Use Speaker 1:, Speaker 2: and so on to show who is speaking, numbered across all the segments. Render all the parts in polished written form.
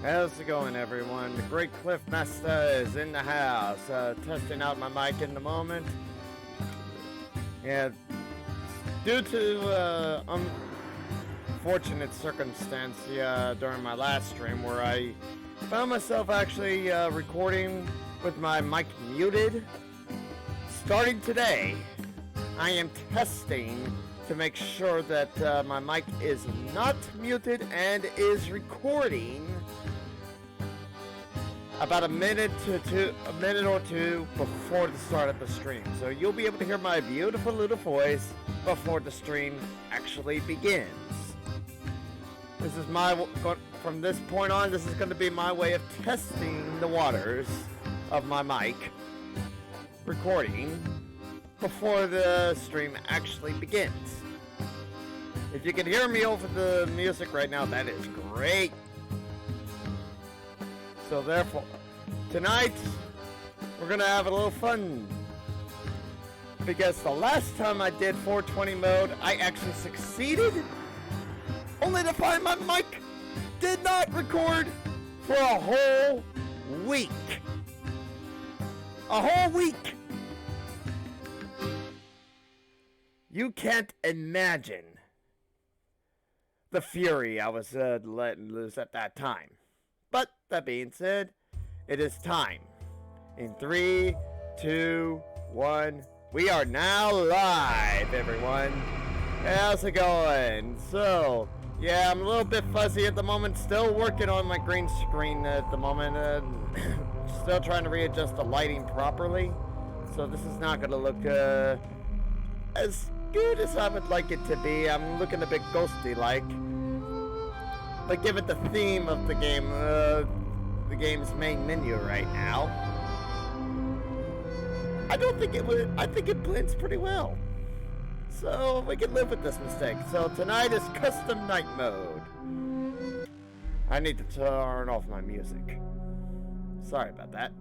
Speaker 1: How's it going, everyone? The Great Cliff Master is in the house, testing out my mic in the moment. And due to unfortunate circumstance during my last stream where I found myself actually recording with my mic muted, starting today, I am testing to make sure that my mic is not muted and is recording about a minute or two before the start of the stream. So you'll be able to hear my beautiful little voice before the stream actually begins. This is from this point on, this is going to be my way of testing the waters of my mic recording before the stream actually begins. If you can hear me over the music right now, that is great. So therefore, tonight, we're gonna have a little fun. Because the last time I did 420 mode, I actually succeeded, only to find my mic did not record for a whole week. A whole week! You can't imagine the fury I was letting loose at that time. But that being said, it is time. In 3, 2, 1, we are now live, everyone. How's it going? So, yeah, I'm a little bit fuzzy at the moment. Still working on my green screen at the moment. Still trying to readjust the lighting properly. So this is not going to look as good as I would like it to be. I'm looking a bit ghosty-like. But given the theme of the game, the game's main menu right now, I think it blends pretty well. So we can live with this mistake. So tonight is custom night mode. I need to turn off my music. Sorry about that.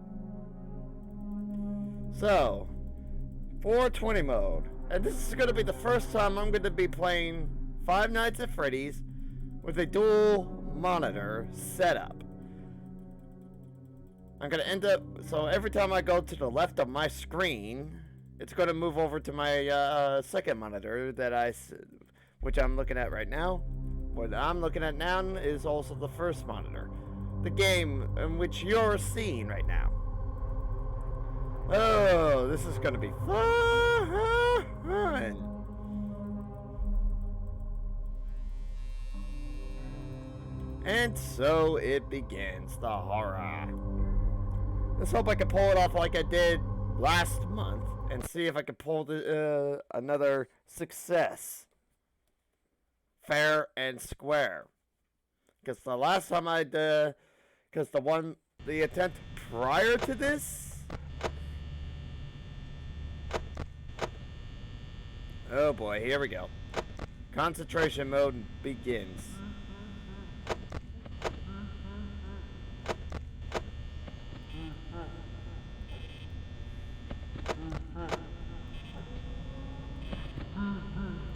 Speaker 1: So, 420 mode. And this is going to be the first time I'm going to be playing Five Nights at Freddy's with a dual monitor setup. I'm going to end up, so every time I go to the left of my screen, it's going to move over to my second monitor which I'm looking at right now. What I'm looking at now is also the first monitor. The game in which you're seeing right now. Oh, this is going to be fun. And so it begins, the horror. Let's hope I can pull it off like I did last month and see if I can pull another success. Fair and square. Because the last time the attempt prior to this, oh boy, here we go. Concentration mode begins.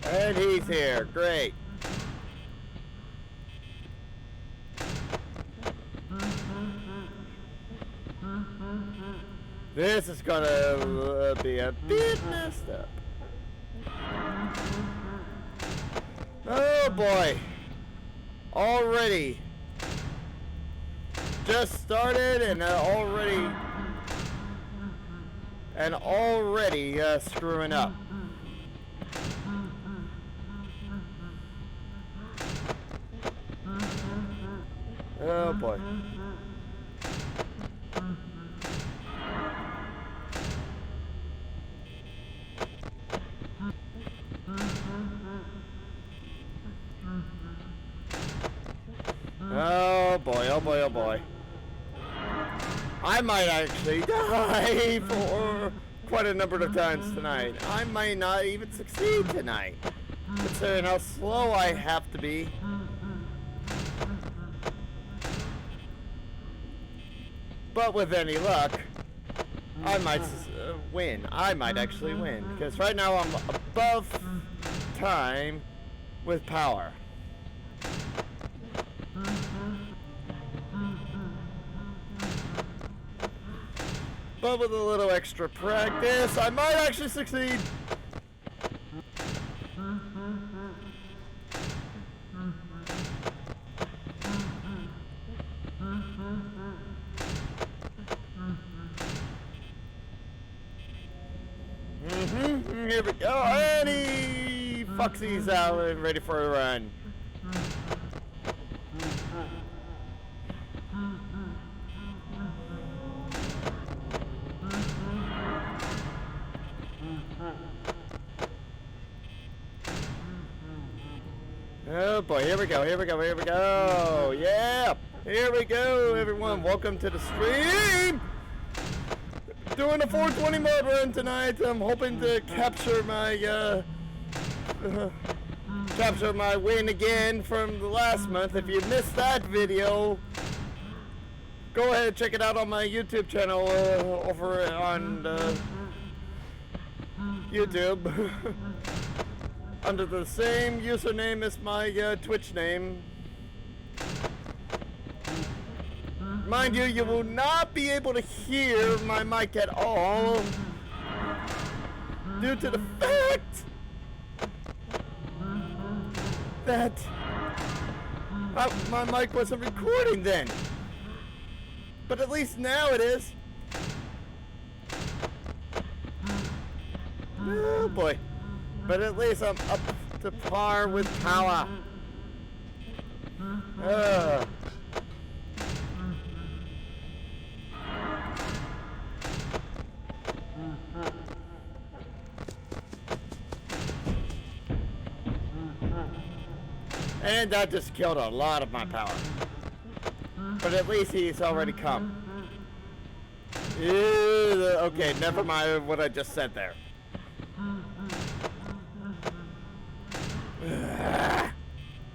Speaker 1: And he's here, great. This is gonna be a bit messed up. Oh boy. Already. Just started and already screwing up. Oh boy. Oh boy, oh boy, oh boy. I might actually die for quite a number of times tonight. I might not even succeed tonight, considering how slow I have to be. But with any luck, I might win. I might actually win. Because right now I'm above time with power. But with a little extra practice, I might actually succeed. Here we go. And he Foxy's out and ready for a run. Oh boy, here we go, here we go, here we go. Yeah, here we go, everyone. Welcome to the stream. Doing a 420 mode run tonight. I'm hoping to capture my win again from the last month. If you missed that video, go ahead and check it out on my YouTube channel over on YouTube. Under the same username as my Twitch name. Mind you, you will not be able to hear my mic at all due to the fact that my mic wasn't recording then. But at least now it is. Oh boy. But at least I'm up to par with power. And that just killed a lot of my power. But at least he's already come. Okay, never mind what I just said there.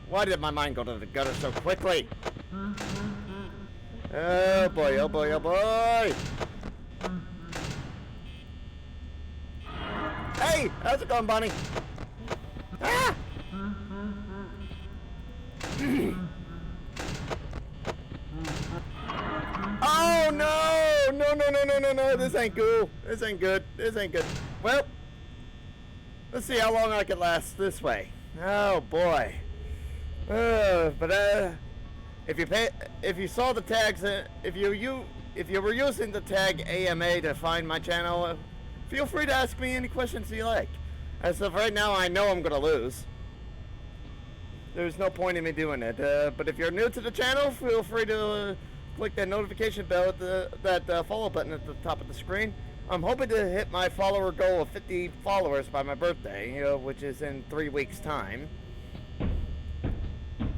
Speaker 1: Why did my mind go to the gutter so quickly? Oh boy, oh boy, oh boy! Hey! How's it going, Bonnie? Ah! Oh no! No, no, no, no, no, no! This ain't cool. This ain't good. This ain't good. Well, let's see how long I can last this way. Oh boy. If you saw the tags, if you were using the tag AMA to find my channel, feel free to ask me any questions you like. As of right now, I know I'm gonna lose. There's no point in me doing it. But if you're new to the channel, feel free to click that notification bell at that follow button at the top of the screen. I'm hoping to hit my follower goal of 50 followers by my birthday, which is in 3 weeks' time.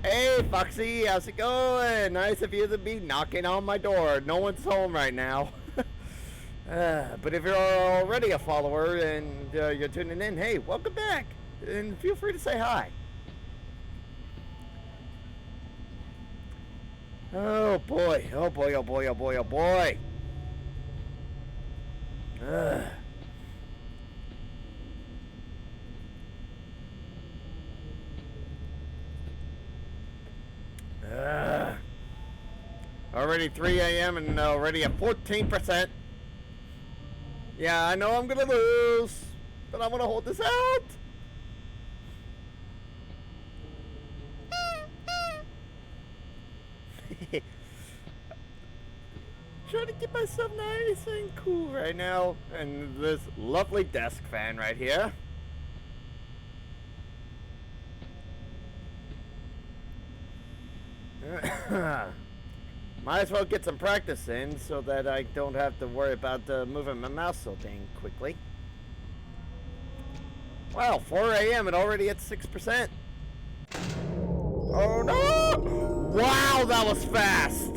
Speaker 1: Hey, Foxy, how's it going? Nice of you to be knocking on my door. No one's home right now. But if you're already a follower and you're tuning in, hey, welcome back. And feel free to say hi. Oh boy, oh boy, oh boy, oh boy, oh boy. Already 3 a.m. and already at 14%. Yeah, I know I'm gonna lose, but I'm gonna hold this out. Trying to keep myself nice and cool right now, and this lovely desk fan right here. Might as well get some practice in so that I don't have to worry about moving my mouse so dang quickly. Wow, 4 a.m. and already at 6%. Oh no! Wow, that was fast!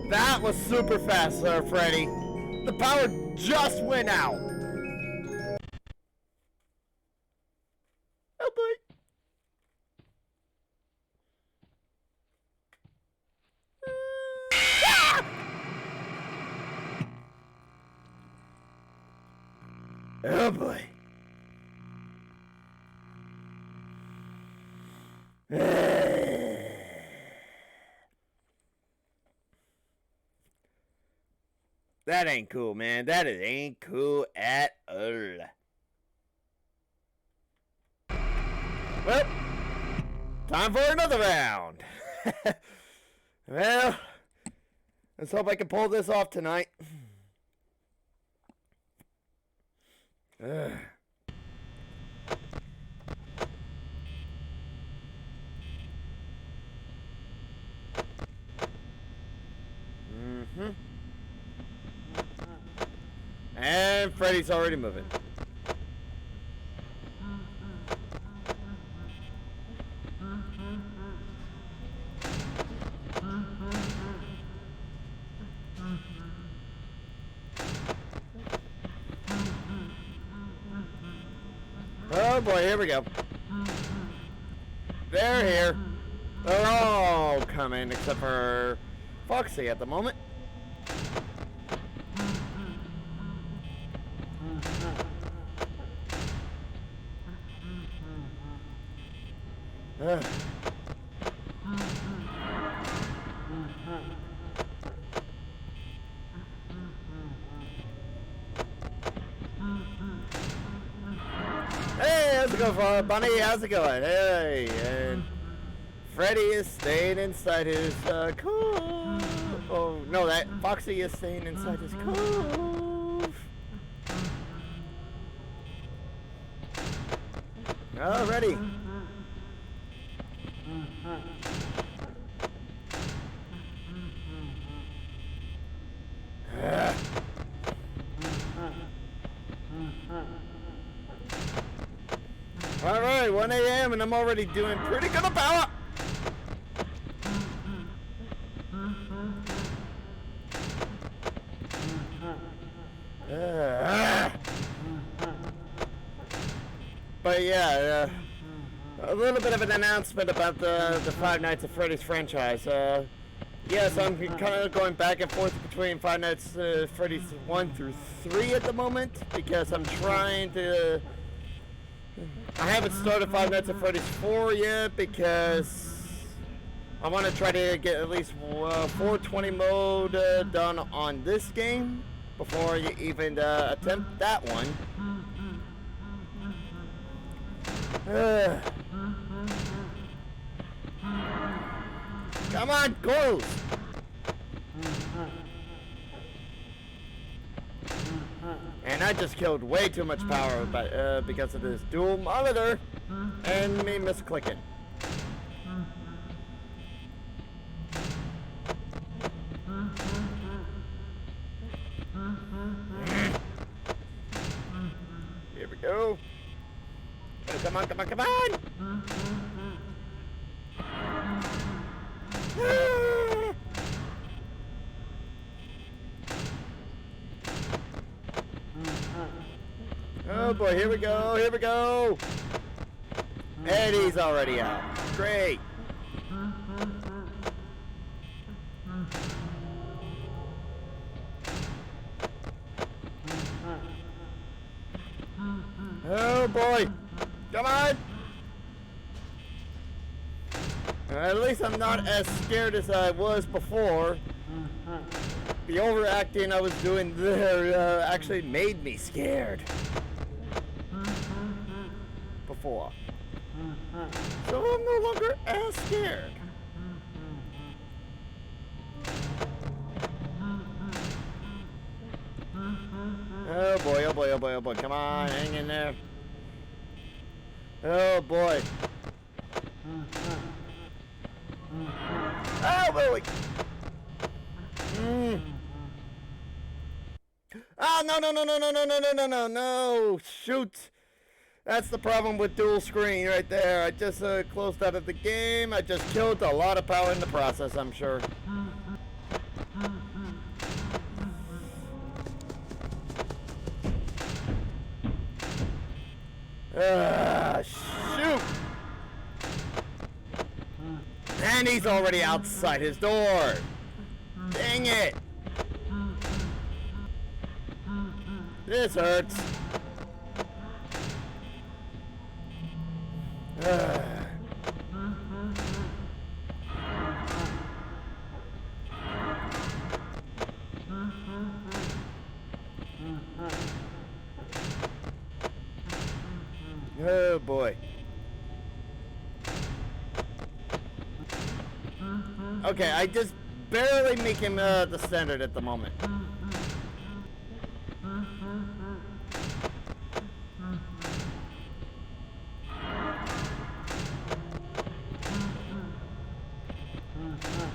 Speaker 1: That was super fast, Freddy. The power just went out. Oh boy. Oh boy. That ain't cool, man. That ain't cool at all. Well, time for another round. Well, let's hope I can pull this off tonight. Ugh. And Freddy's already moving. Oh boy, here we go. They're here. They're all coming except for Foxy at the moment. Hey, how's it going, Bunny? How's it going? Hey, and Freddy is staying inside his cove. Oh no, that Foxy is staying inside his cove. Alrighty. Alright, 1 a.m. and I'm already doing pretty good power. But yeah, a little bit of an announcement about the Five Nights at Freddy's franchise. Yes, I'm kind of going back and forth between Five Nights at Freddy's 1 through 3 at the moment because I'm trying to... I haven't started Five Nights at Freddy's 4 yet because I want to try to get at least 420 mode done on this game before I even attempt that one. Come on, close! And I just killed way too much power because of this dual monitor and me misclicking. Here we go. Oh, come on, come on, come on! Oh boy, here we go, here we go! And he's already out. Great! Oh boy! Come on! At least I'm not as scared as I was before. The overacting I was doing there actually made me scared. Before. So I'm no longer as scared. Oh boy, oh boy, oh boy, oh boy. Come on, hang in there. Oh boy. Oh boy. Oh no no no no no no no no no no no! Shoot! That's the problem with dual screen right there. I just closed out of the game. I just killed a lot of power in the process, I'm sure. Shoot! And he's already outside his door. Dang it! This hurts. Oh boy. Okay, I just barely make him the standard at the moment.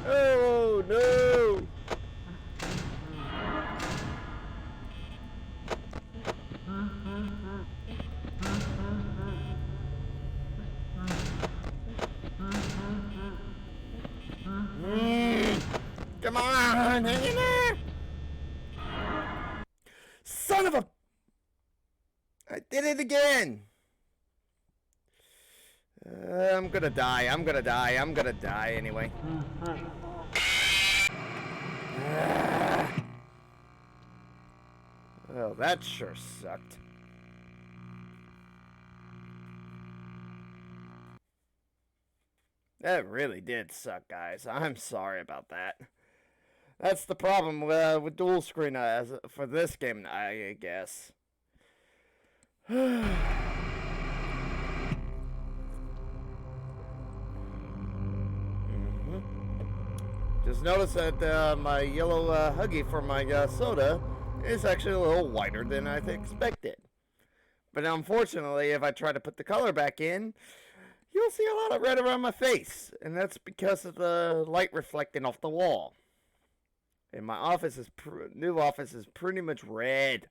Speaker 1: Oh no! Come on, hang in there! Son of a... I did it again! I'm gonna die, I'm gonna die, I'm gonna die anyway. Well, that sure sucked. That really did suck, guys. I'm sorry about that. That's the problem with dual screen for this game, I guess. Just notice that my yellow Huggy for my soda is actually a little whiter than I expected. But unfortunately, if I try to put the color back in, you'll see a lot of red around my face. And that's because of the light reflecting off the wall. And my office is new office is pretty much red.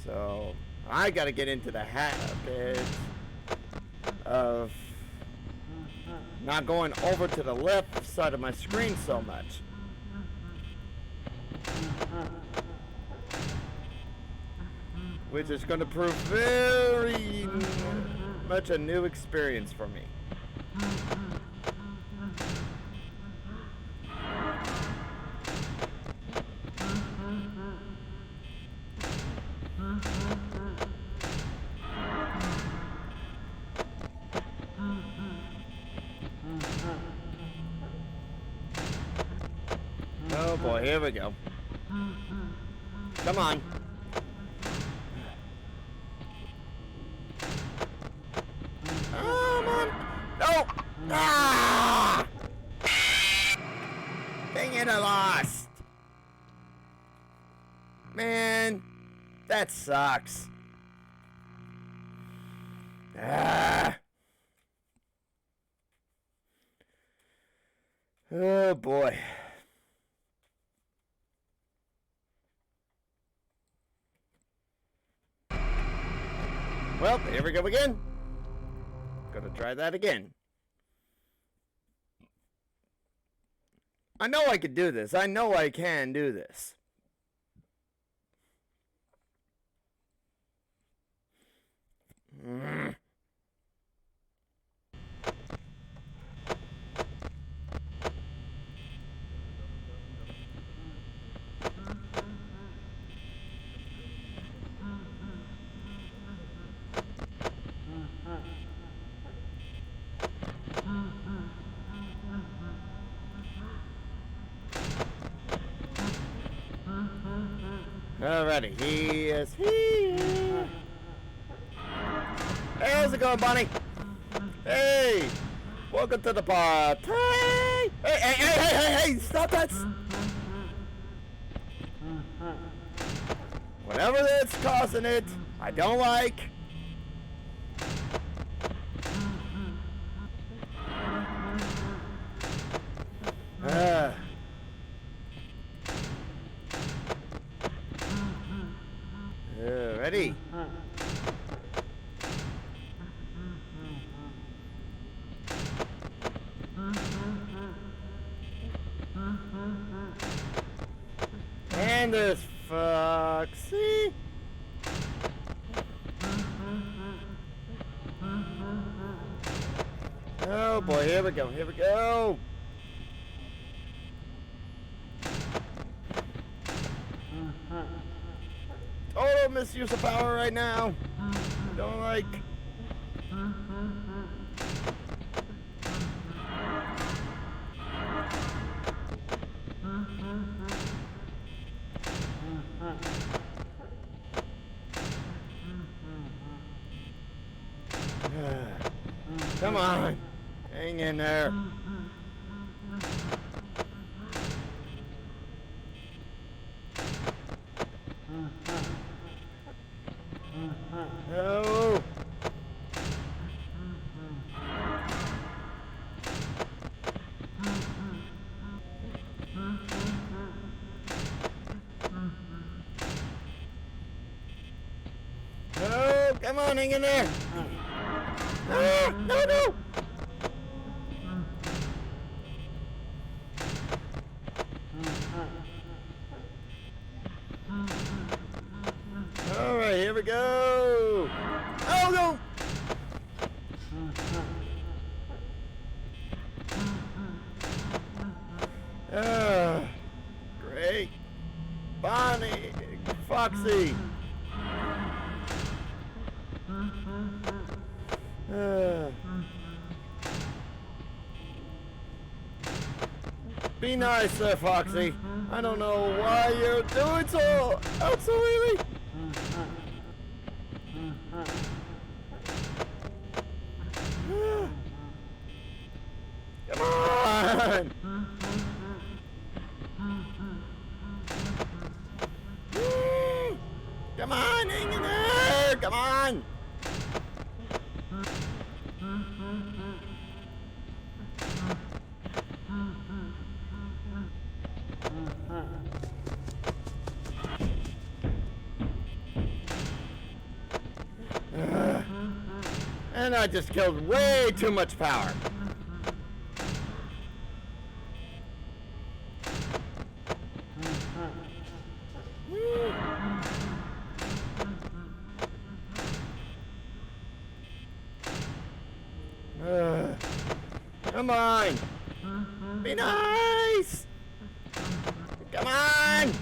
Speaker 1: So I gotta get into the habit of not going over to the left side of my screen so much. Which is going to prove very much a new experience for me. Oh boy, here we go. Come on. Come on. No! Ah! Dang it, I lost. Man, that sucks. Ah. Oh boy. Well, here we go again. Gonna try that again. I know I could do this. I know I can do this. Alrighty, he is here. Hey, how's it going, Bonnie? Hey, welcome to the party. Hey, stop that. Whatever that's causing it, I don't like. Ready? And there's Foxy. Oh boy, here we go, here we go. Total misuse of power right now. Don't like. Come on. Hang in there. Oh. Oh, come on, hang in there. Ah, no, no. All right, here we go. Oh, no. Great. Bonnie, Foxy. Be nice there, Foxy. I don't know why you're doing so early. Come on! Come on, hang in there! Come on! And I just killed way too much power. Come on! Be nice! Come on!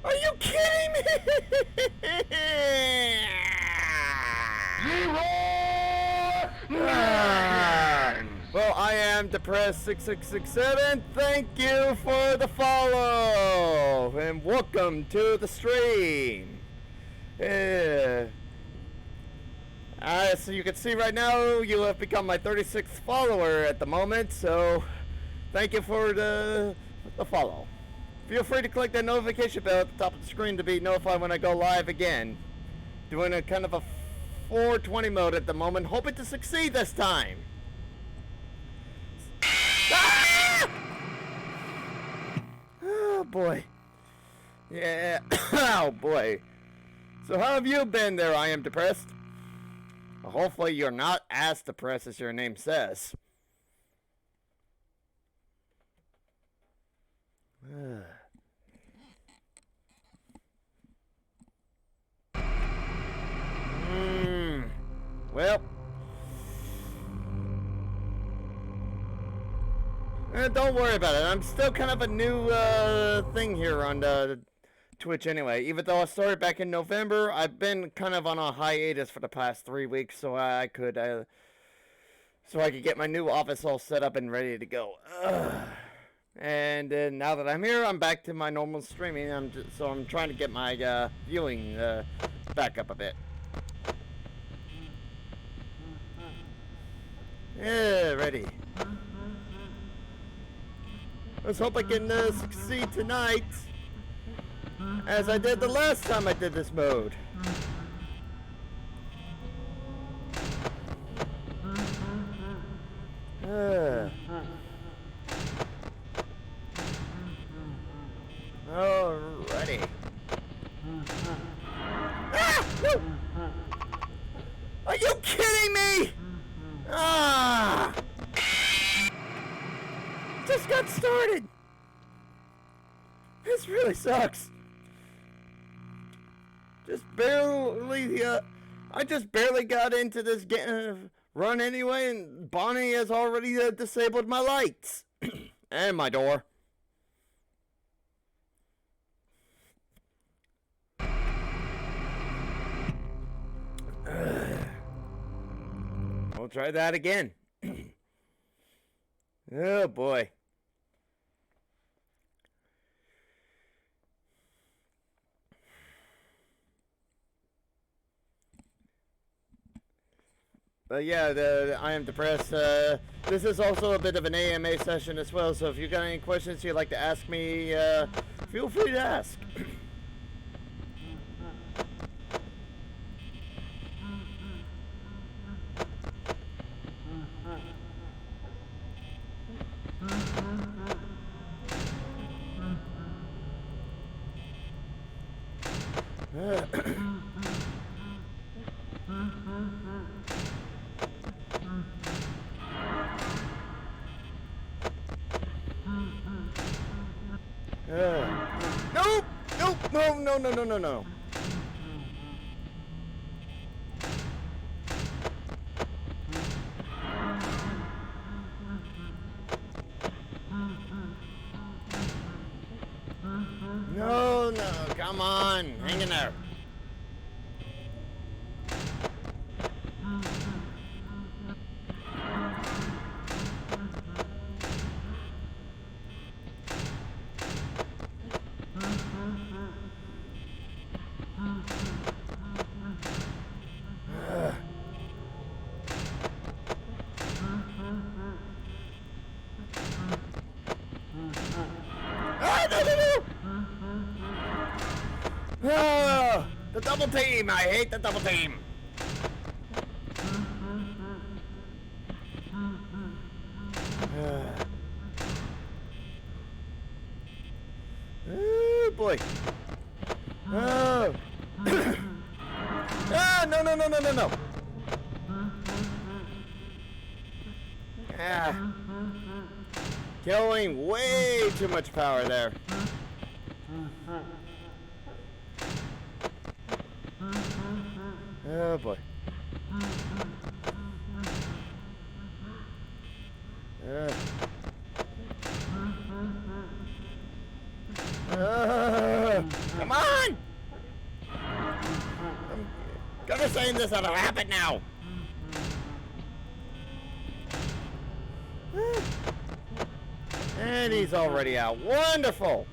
Speaker 1: Are you kidding me? Well, I am Depressed6667. Thank you for the follow and welcome to the stream. So you can see right now you have become my 36th follower at the moment, so thank you for the follow. Feel free to click that notification bell at the top of the screen to be notified when I go live again. Doing a kind of a 420 mode at the moment, hoping to succeed this time. Ah! Oh boy. Yeah. Oh boy. So how have you been there, I am depressed? Well, hopefully you're not as depressed as your name says. Well, don't worry about it. I'm still kind of a new thing here on Twitch anyway. Even though I started back in November, I've been kind of on a hiatus for the past 3 weeks, so I could get my new office all set up and ready to go. And now that I'm here, I'm back to my normal streaming. I'm trying to get my viewing back up a bit. Yeah, ready. Let's hope I can succeed tonight, as I did the last time I did this mode. Alrighty. Ah! No! Are you kidding me? Ah! Just got started. This really sucks. I just barely got into this run anyway, and Bonnie has already disabled my lights and my door. We'll try that again. Oh boy. But yeah, I am depressed. This is also a bit of an AMA session as well, so if you got any questions you'd like to ask me, feel free to ask. Nope! Nope! No, no, no, no, no, no. No, no, come on. Hang in there. Ah, no, no, no! Ah, the double team! I hate the double team! Oh boy! Oh! Ah, no, no, no, no, no, no! Ah! Killing way too much power there. Oh boy. Come on! I'm gonna say this out of habit now. And he's already out. Wonderful!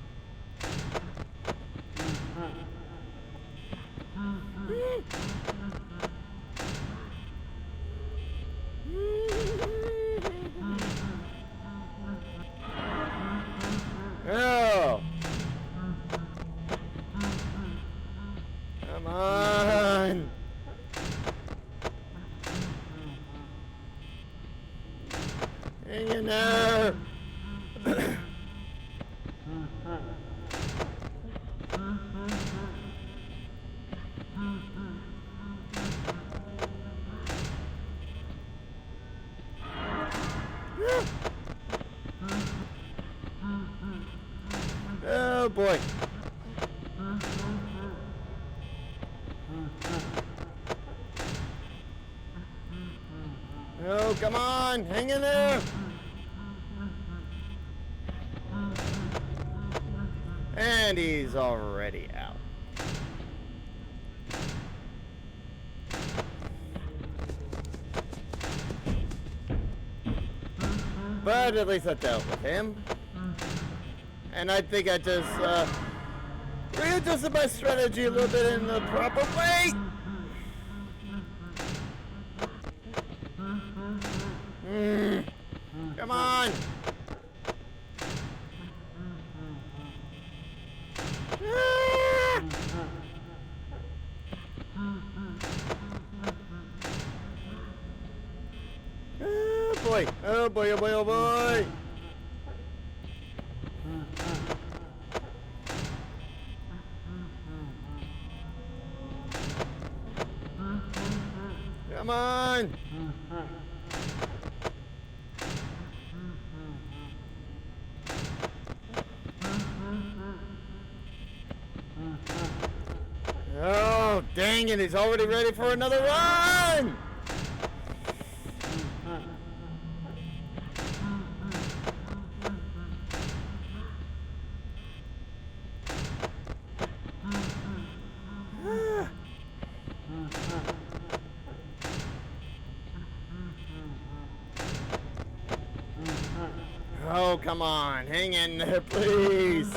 Speaker 1: Oh! Come on! Hang in there! Oh boy. Oh, come on, hang in there. And he's already out. But at least I dealt with him. And I think I just readjusted my strategy a little bit in the proper way. Come on. Oh boy, oh boy, oh boy, oh boy. Come on. Oh, dang it, he's already ready for another run! Oh, come on, hang in there, please!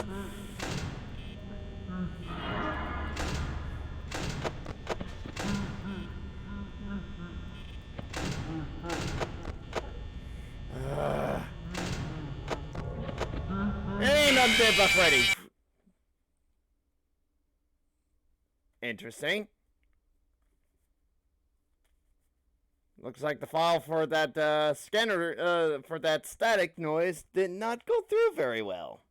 Speaker 1: undead by Freddy. Interesting. Looks like the file for that scanner, for that static noise did not go through very well.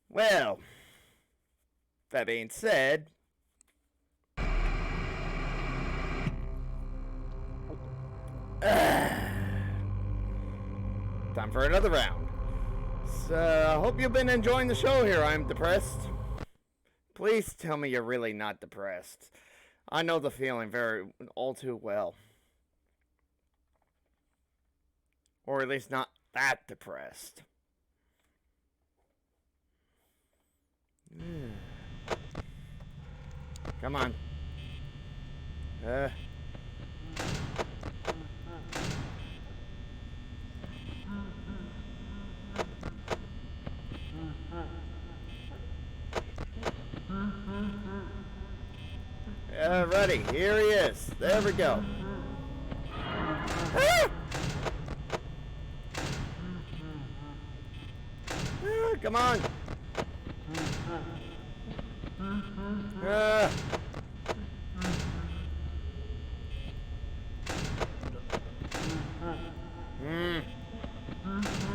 Speaker 1: Well, that being said, time for another round. So, I hope you've been enjoying the show here. I'm depressed. Please tell me you're really not depressed. I know the feeling all too well. Or at least not that depressed. Come on. Ready, here he is. There we go. Ah! Come on.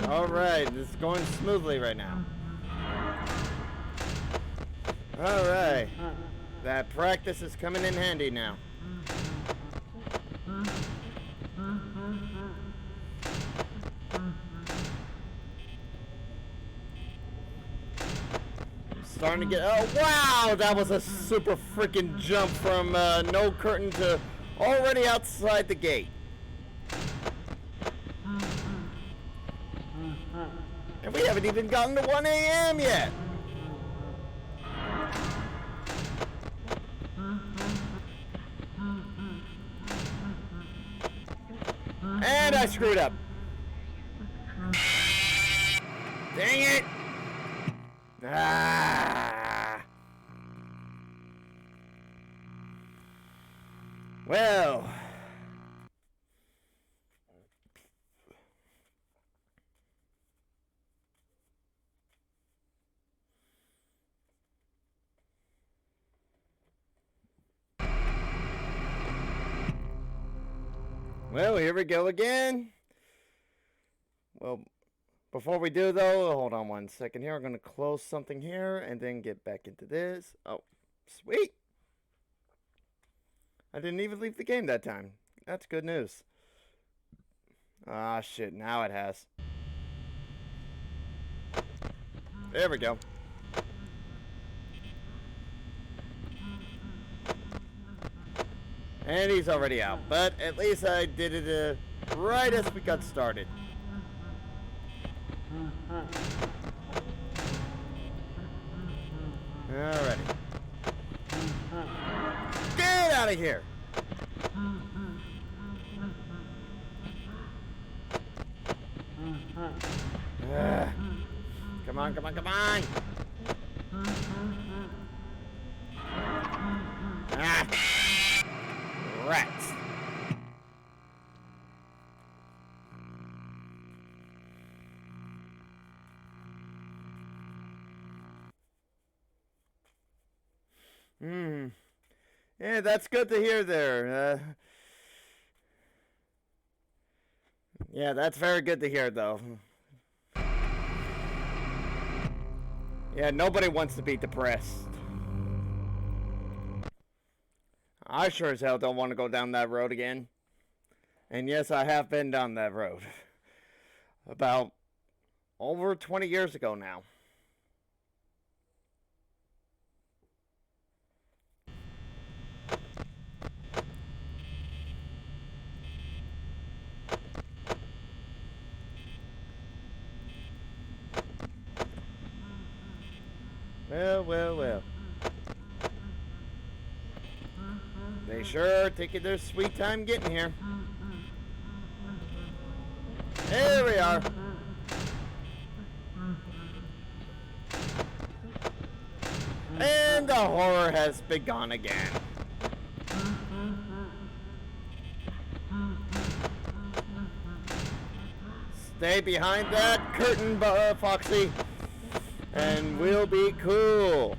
Speaker 1: All right, this is going smoothly right now. All right. That practice is coming in handy now. Starting to get... Oh, wow! That was a super freaking jump from no curtain to already outside the gate. And we haven't even gotten to 1 a.m. yet. And I screwed up. Dang it! Ah! Well... Well, here we go again. Well, before we do though, hold on 1 second here. I'm going to close something here and then get back into this. Oh, sweet. I didn't even leave the game that time. That's good news. Ah, shit. Now it has. There we go. And he's already out, but at least I did it right as we got started. Alrighty. Get out of here! Come on, come on, come on! Ah! Rats. Yeah, that's good to hear there. Yeah, that's very good to hear, though. Yeah, nobody wants to be depressed. I sure as hell don't want to go down that road again. And yes, I have been down that road. About over 20 years ago now. Well, well, well. They sure are taking their sweet time getting here. There we are. And the horror has begun again. Stay behind that curtain, Foxy, and we'll be cool.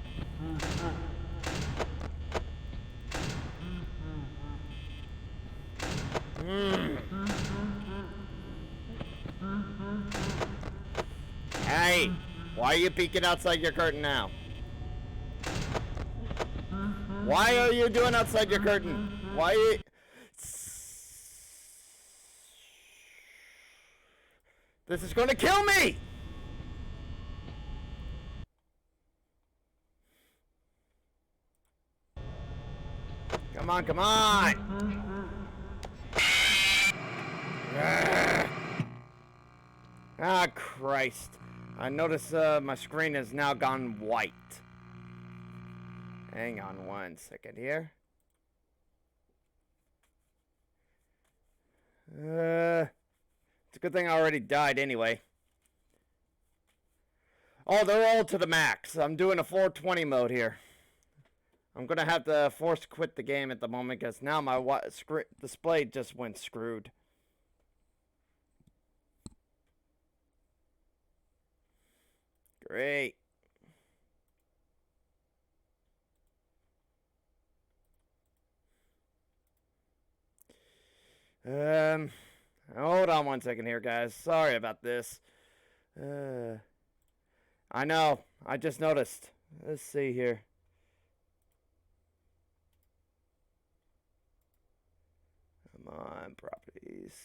Speaker 1: Hey, why are you peeking outside your curtain now? Why are you doing outside your curtain? Why are you... This is gonna kill me! Come on, come on! Ah, Christ. I notice my screen has now gone white. Hang on one second here. It's a good thing I already died anyway. Oh, they're all to the max. I'm doing a 420 mode here. I'm gonna have to force quit the game at the moment because now my display just went screwed. Great. Hold on one second here, guys. Sorry about this. I know. I just noticed. Let's see here. Come on, properties.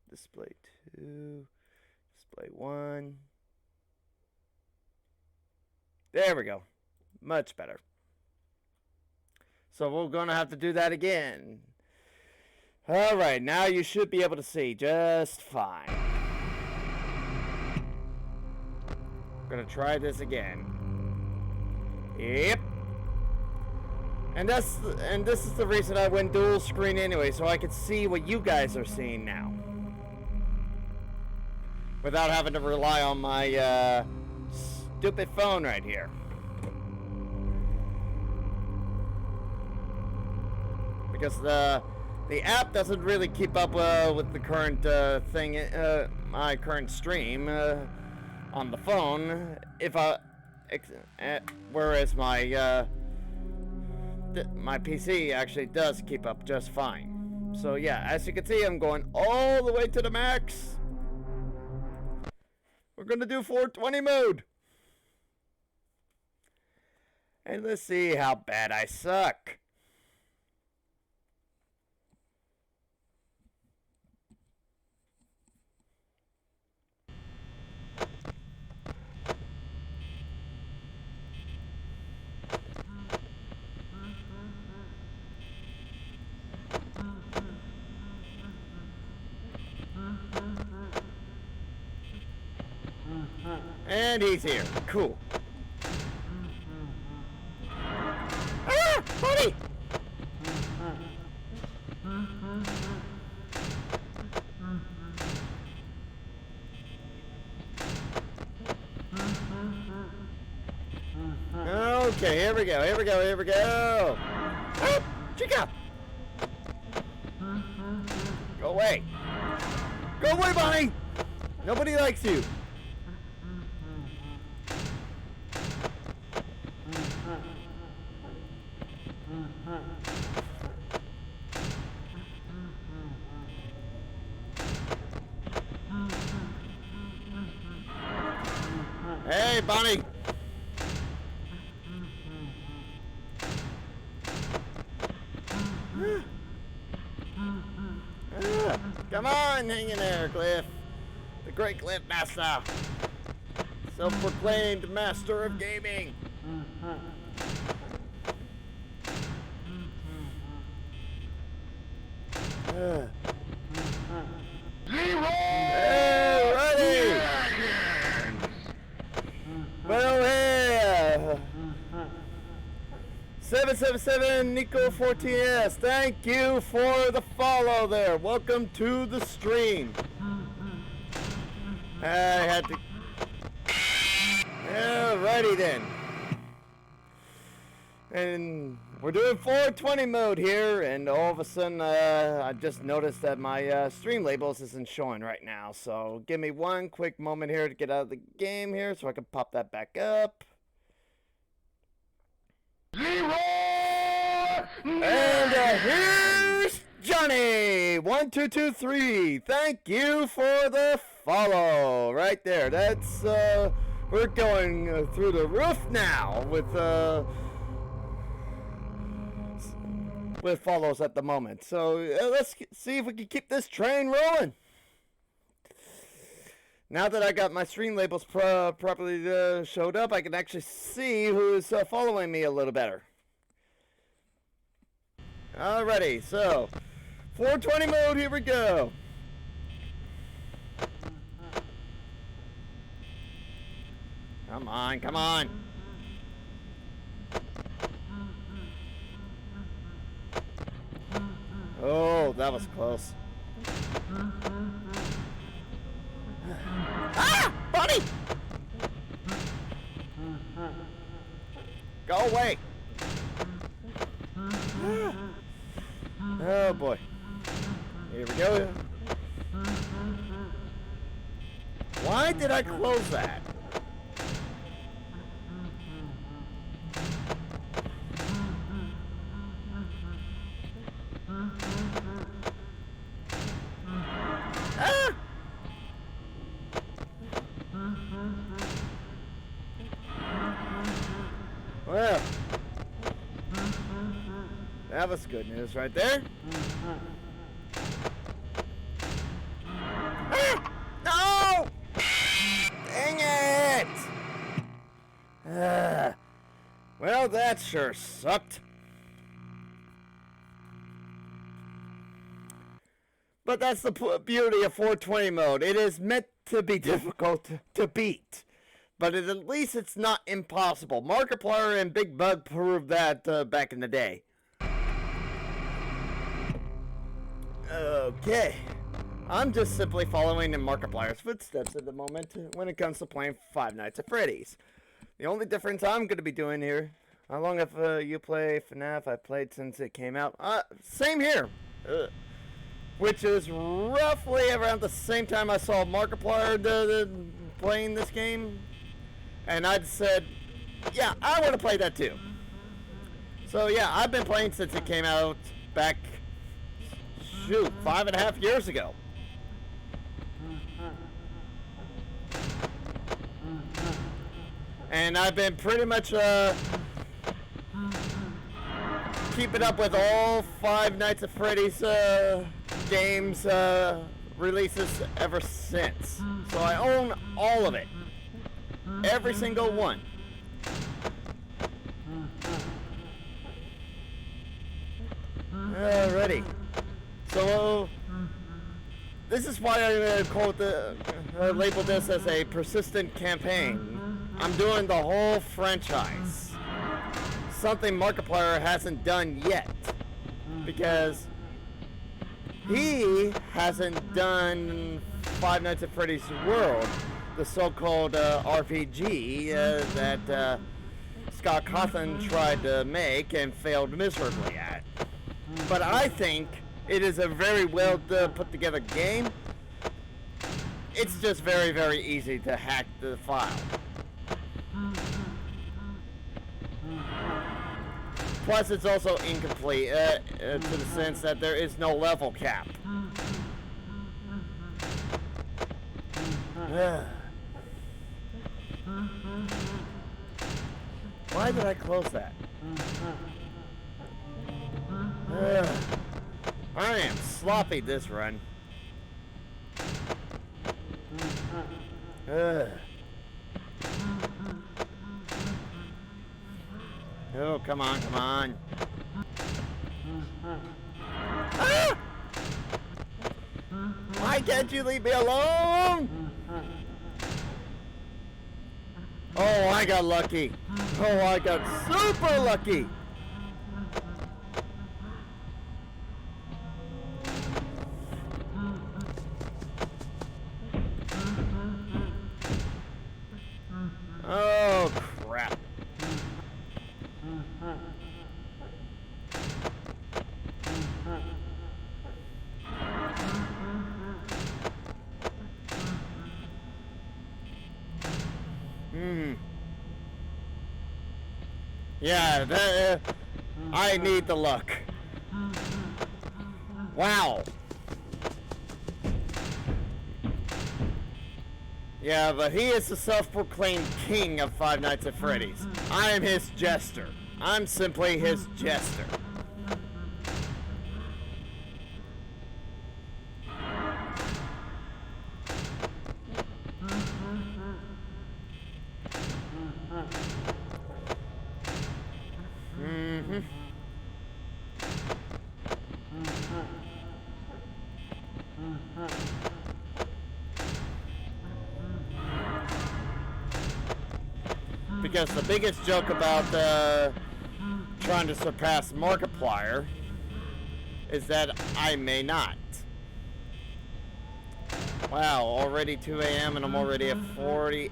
Speaker 1: Display 2. Display 1. There we go. Much better. So we're going to have to do that again. Alright, now you should be able to see just fine. I'm going to try this again. Yep. And this is the reason I went dual screen anyway, so I could see what you guys are seeing now. Without having to rely on my stupid phone right here. Because the app doesn't really keep up with the current thing, my current stream on the phone. Whereas my my PC actually does keep up just fine. So yeah, as you can see, I'm going all the way to the max. We're gonna do 420 mode. And let's see how bad I suck. And he's here. Cool. Ah! Buddy! Okay, here we go, here we go, here we go. Ah! Chica! Go away. Go away, Bonnie! Nobody likes you. Hey, Bonnie! Come on, hang in there, Cliff. The great Cliff Master. Self-proclaimed master of gaming. Hey, ready! Well, hey, 777 Nico 14S, thank you for the follow there. Welcome to the stream. I had to... Alrighty then. And we're doing 420 mode here, and all of a sudden I just noticed that my stream labels isn't showing right now. So give me one quick moment here to get out of the game here so I can pop that back up. And here's Johnny 1223. Thank you for the follow right there. That's we're going through the roof now with follows at the moment. So let's see if we can keep this train rolling. Now that I got my stream labels properly showed up, I can actually see who's following me a little better. Alrighty, so 420 mode, here we go. Come on, come on. Oh, that was close. Ah! Buddy! Go away! Oh boy. Here we go. Why did I close that? Ah! Well, that was good news right there. Ah! No! Dang it! Well, that sure sucked. But that's the beauty of 420 mode. It is meant to be difficult to beat. But at least it's not impossible. Markiplier and Big Bug proved that back in the day. Okay. I'm just simply following in Markiplier's footsteps at the moment when it comes to playing Five Nights at Freddy's. The only difference I'm going to be doing here, how long have you played FNAF? I've played since it came out. Same here. Which is roughly around the same time I saw Markiplier playing this game. And I said, yeah, I want to play that too. So yeah, I've been playing since it came out back, 5.5 years ago. And I've been pretty much keeping up with all Five Nights at Freddy's games releases ever since. So I own all of it. Every single one. Alrighty. So this is why I labeled this as a persistent campaign. I'm doing the whole franchise. Something Markiplier hasn't done yet. Because he hasn't done Five Nights at Freddy's World, the so-called RPG that Scott Cawthon tried to make and failed miserably at. But I think it is a very well put together game. It's just very, very easy to hack the file. Plus, it's also incomplete to the sense that there is no level cap. Why did I close that? I am sloppy this run. Oh, come on, come on. Ah! Why can't you leave me alone? Oh, I got lucky. Oh, I got super lucky. Oh, crap. Yeah, that, I need the luck. Wow. Yeah, but he is the self-proclaimed king of Five Nights at Freddy's. I am his jester. I'm simply his jester. Because the biggest joke about trying to surpass Markiplier is that I may not. Wow, already 2 a.m. and I'm already at 47%.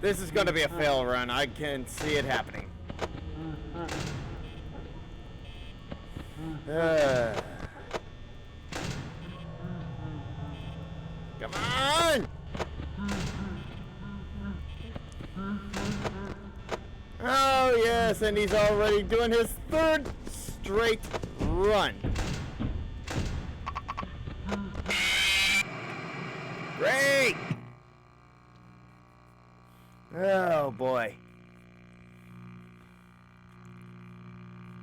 Speaker 1: This is going to be a fail run. I can see it happening. Come on! Oh yes, and he's already doing his third straight run. Great! Oh boy.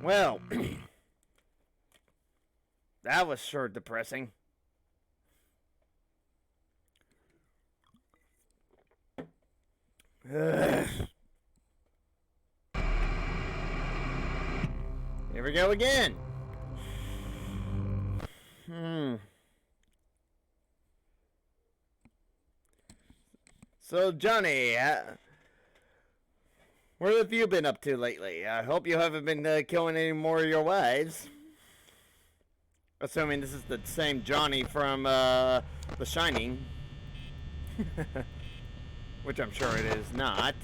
Speaker 1: Well, that was sure depressing. Ugh. Here we go again. So, Johnny, what have you been up to lately? I hope you haven't been killing any more of your wives. Assuming this is the same Johnny from The Shining. Which I'm sure it is not.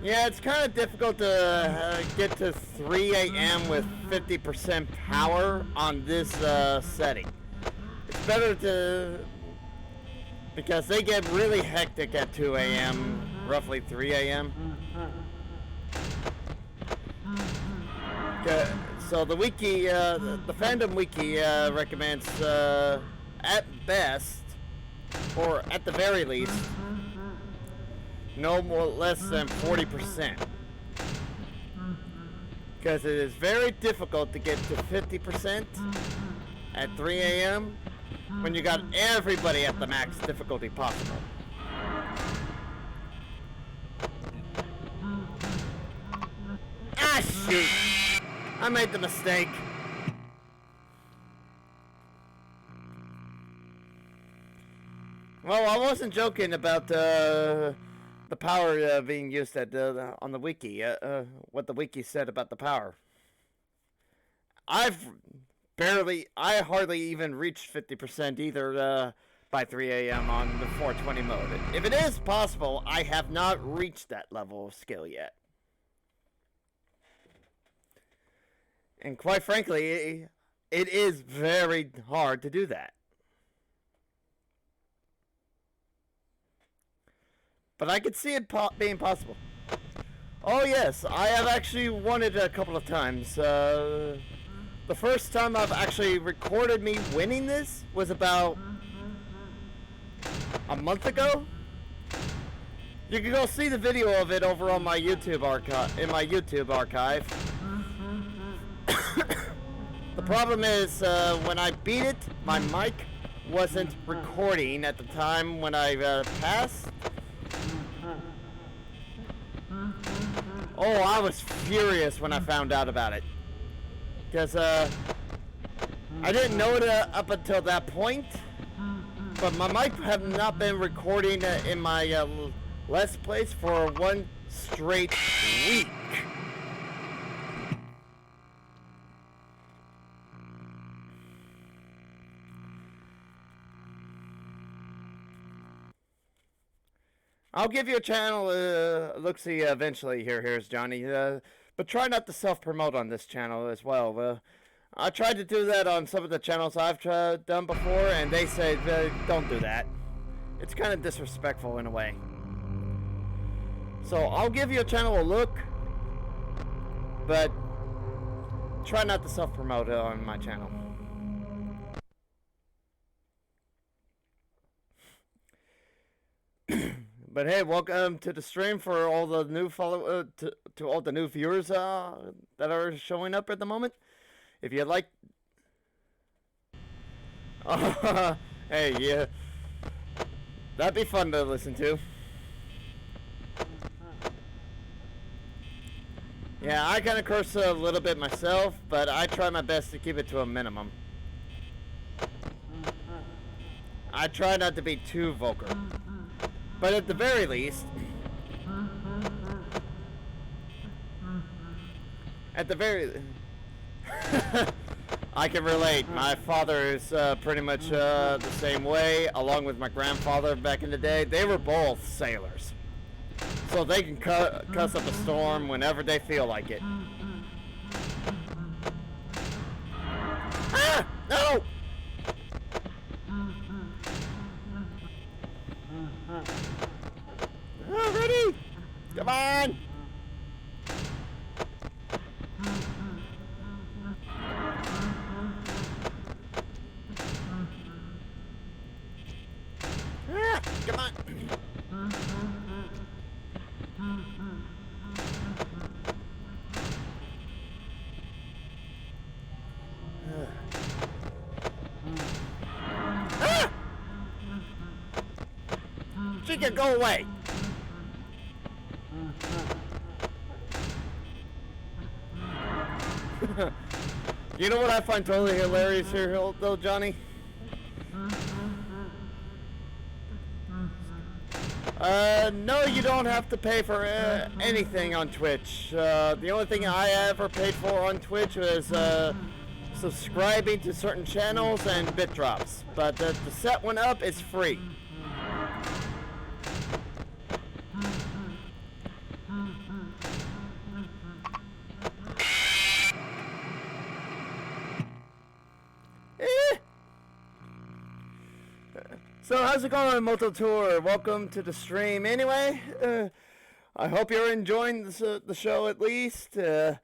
Speaker 1: Yeah, it's kind of difficult to get to 3 a.m. with 50% power on this setting. It's better to... because they get really hectic at 2 a.m., roughly 3 a.m. So the wiki, the fandom wiki recommends at best, or at the very least, no more less than 40%. Because it is very difficult to get to 50% at 3 a.m. when you got everybody at the max difficulty possible. Ah, shoot! I made the mistake. Well, I wasn't joking about the power being used at on the wiki. What the wiki said about the power. I hardly even reached 50% either by 3 a.m. on the 420 mode. If it is possible, I have not reached that level of skill yet. And quite frankly, it is very hard to do that. But I could see it being possible. Oh yes, I have actually won it a couple of times. The first time I've actually recorded me winning this was about a month ago. You can go see the video of it over on my YouTube archive. The problem is when I beat it, my mic wasn't recording at the time when I passed. Oh, I was furious when I found out about it. Because I didn't know it up until that point. But my mic have not been recording in my Let's Plays for one straight week. I'll give you a channel look-see eventually. Here's Johnny. But try not to self-promote on this channel as well. I tried to do that on some of the channels I've done before, and they said don't do that. It's kind of disrespectful in a way. So I'll give your channel a look, but try not to self-promote on my channel. But hey, welcome to the stream for all the new to all the new viewers that are showing up at the moment. If you'd like, hey, yeah, that'd be fun to listen to. Yeah, I kind of curse a little bit myself, but I try my best to keep it to a minimum. I try not to be too vulgar. But at the very least, I can relate. My father is pretty much the same way, along with my grandfather back in the day. They were both sailors. So they can cuss up a storm whenever they feel like it. Ah! No! Oh, Freddy! Come on! Ah, come on! Ah! She can go away! You know what I find totally hilarious here, though, Johnny? No, you don't have to pay for anything on Twitch. The only thing I ever paid for on Twitch was subscribing to certain channels and bit drops. But to set one up is free. So how's it going, Moto Tour? Welcome to the stream. Anyway, I hope you're enjoying the show at least. If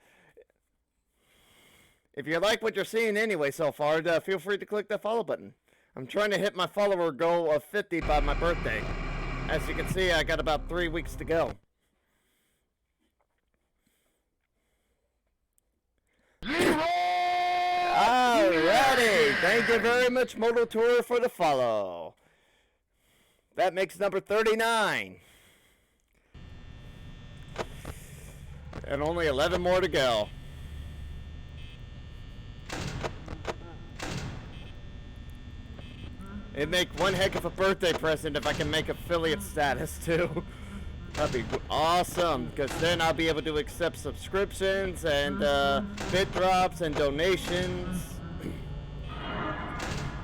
Speaker 1: you like what you're seeing anyway so far, feel free to click that follow button. I'm trying to hit my follower goal of 50 by my birthday. As you can see, I got about 3 weeks to go. Alrighty, thank you very much, Moto Tour, for the follow. That makes number 39. And only 11 more to go. It'd make one heck of a birthday present if I can make affiliate status too. That'd be awesome, because then I'll be able to accept subscriptions and bit drops and donations.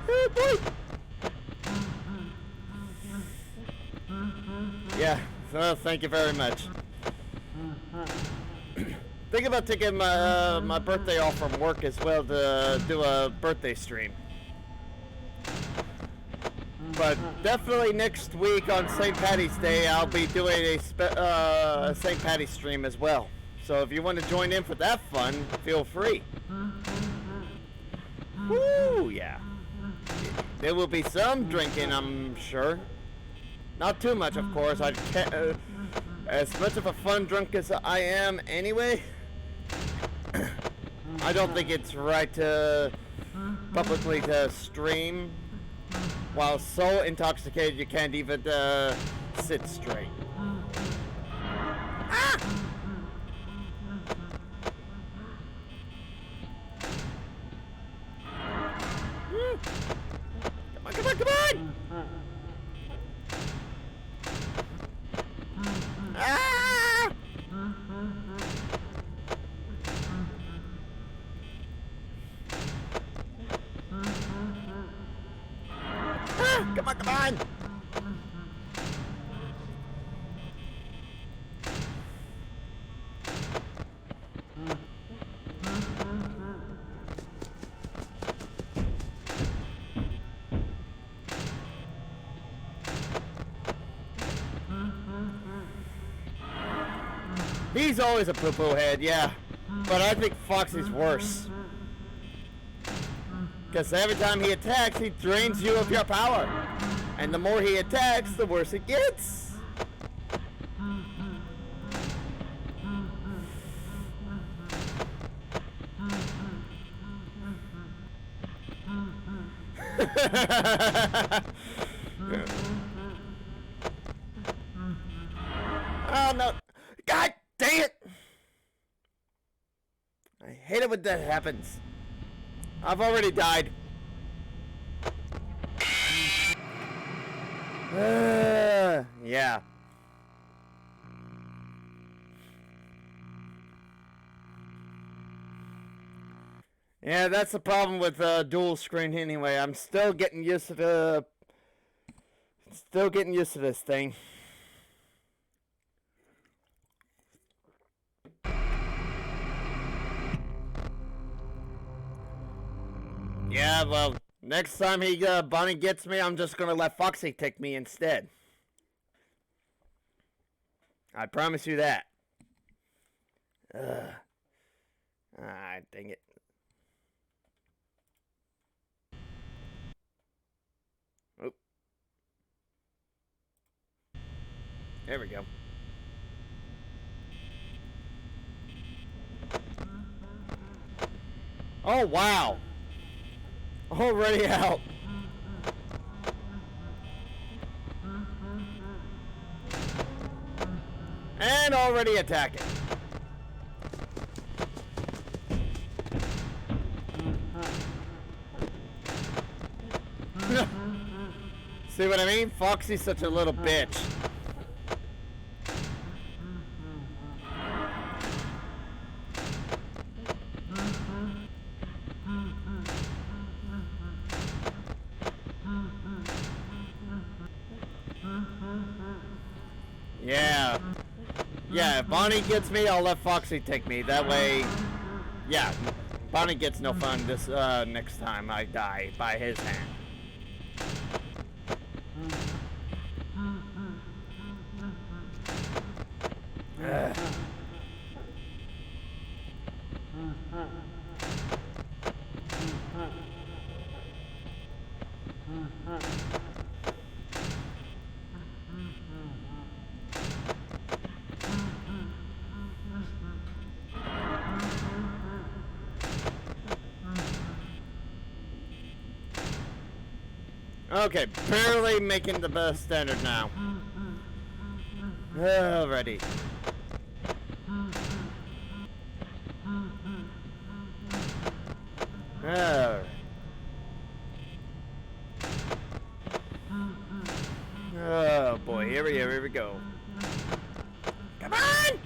Speaker 1: Oh boy! Yeah, thank you very much. Think about taking my birthday off from work as well to do a birthday stream. But definitely next week on St. Paddy's Day, I'll be doing a St. Paddy's stream as well. So if you want to join in for that fun, feel free. Woo, yeah. There will be some drinking, I'm sure. Not too much, of course. I can't, as much of a fun drunk as I am anyway, I don't think it's right to publicly to stream while so intoxicated you can't even sit straight. Ah! Come on, come on, come on! Ah! Ah, come on, come on! He's always a poo-poo head, yeah. But I think Foxy's worse. Because every time he attacks, he drains you of your power. And the more he attacks, the worse it gets. Oh no. God dang it! I hate it when that happens. I've already died. Yeah. Yeah, that's the problem with dual screen anyway. I'm still getting used to this thing. Yeah, well, next time Bonnie gets me, I'm just gonna let Foxy take me instead. I promise you that. Ugh. Ah, dang it. Oop. There we go. Oh, wow. Already out. And already attacking. See what I mean? Foxy's such a little bitch. Yeah. Yeah, if Bonnie gets me, I'll let Foxy take me. That way, yeah, Bonnie gets no fun this next time I die by his hand. Okay, barely making the best standard now. Alrighty. Alright. Oh boy, here we go. Come on!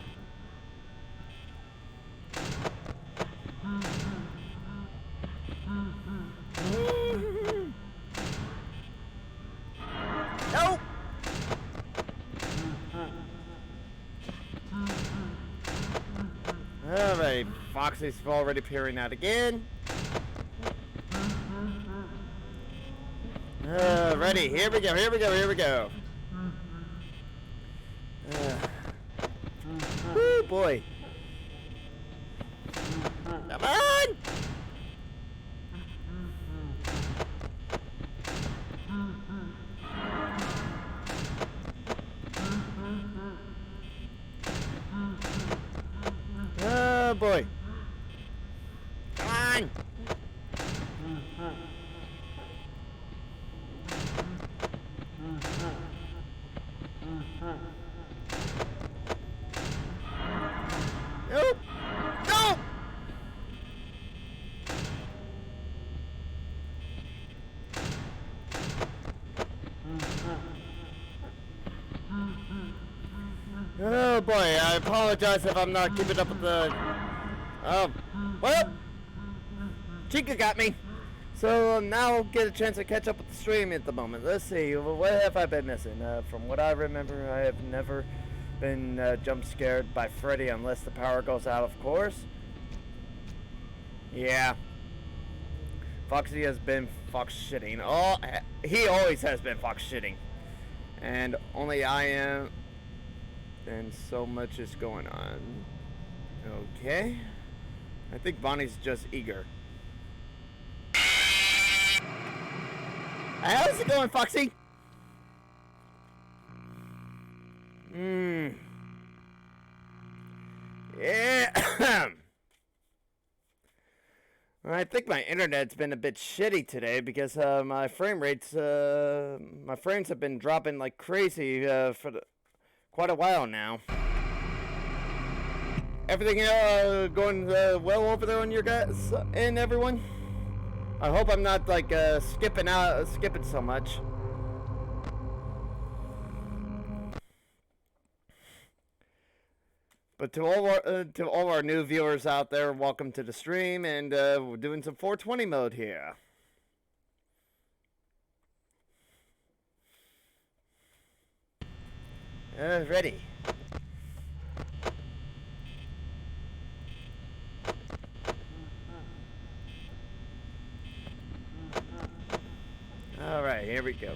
Speaker 1: Nope! Alright, Foxy's already peering out again. Ready, here we go. Woo, boy. Come on! Oh, boy. Come on! Nope! No! Oh boy, I apologize if I'm not keeping up with the... well, Chica got me. So now I'll get a chance to catch up with the stream at the moment. Let's see, what have I been missing? From what I remember, I have never been jump scared by Freddy unless the power goes out, of course. Yeah. Foxy has been fox shitting. Oh, he always has been fox shitting. And only I am... And so much is going on. Okay. I think Bonnie's just eager. How's it going, Foxy? Yeah. I think my internet's been a bit shitty today because my frame rates, my frames have been dropping like crazy for quite a while now. Everything going well over there on your guys and everyone? I hope I'm not like skipping so much. But to all our new viewers out there, welcome to the stream, and we're doing some 420 mode here. Ready. All right, here we go.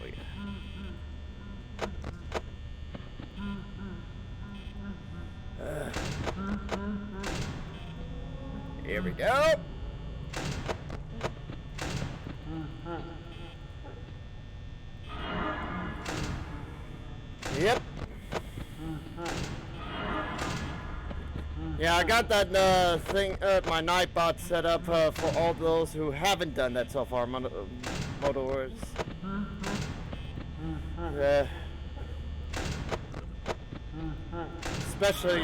Speaker 1: Here we go. Yep. Yeah, I got that thing, my Nightbot set up for all those who haven't done that so far, Moto Wars. Especially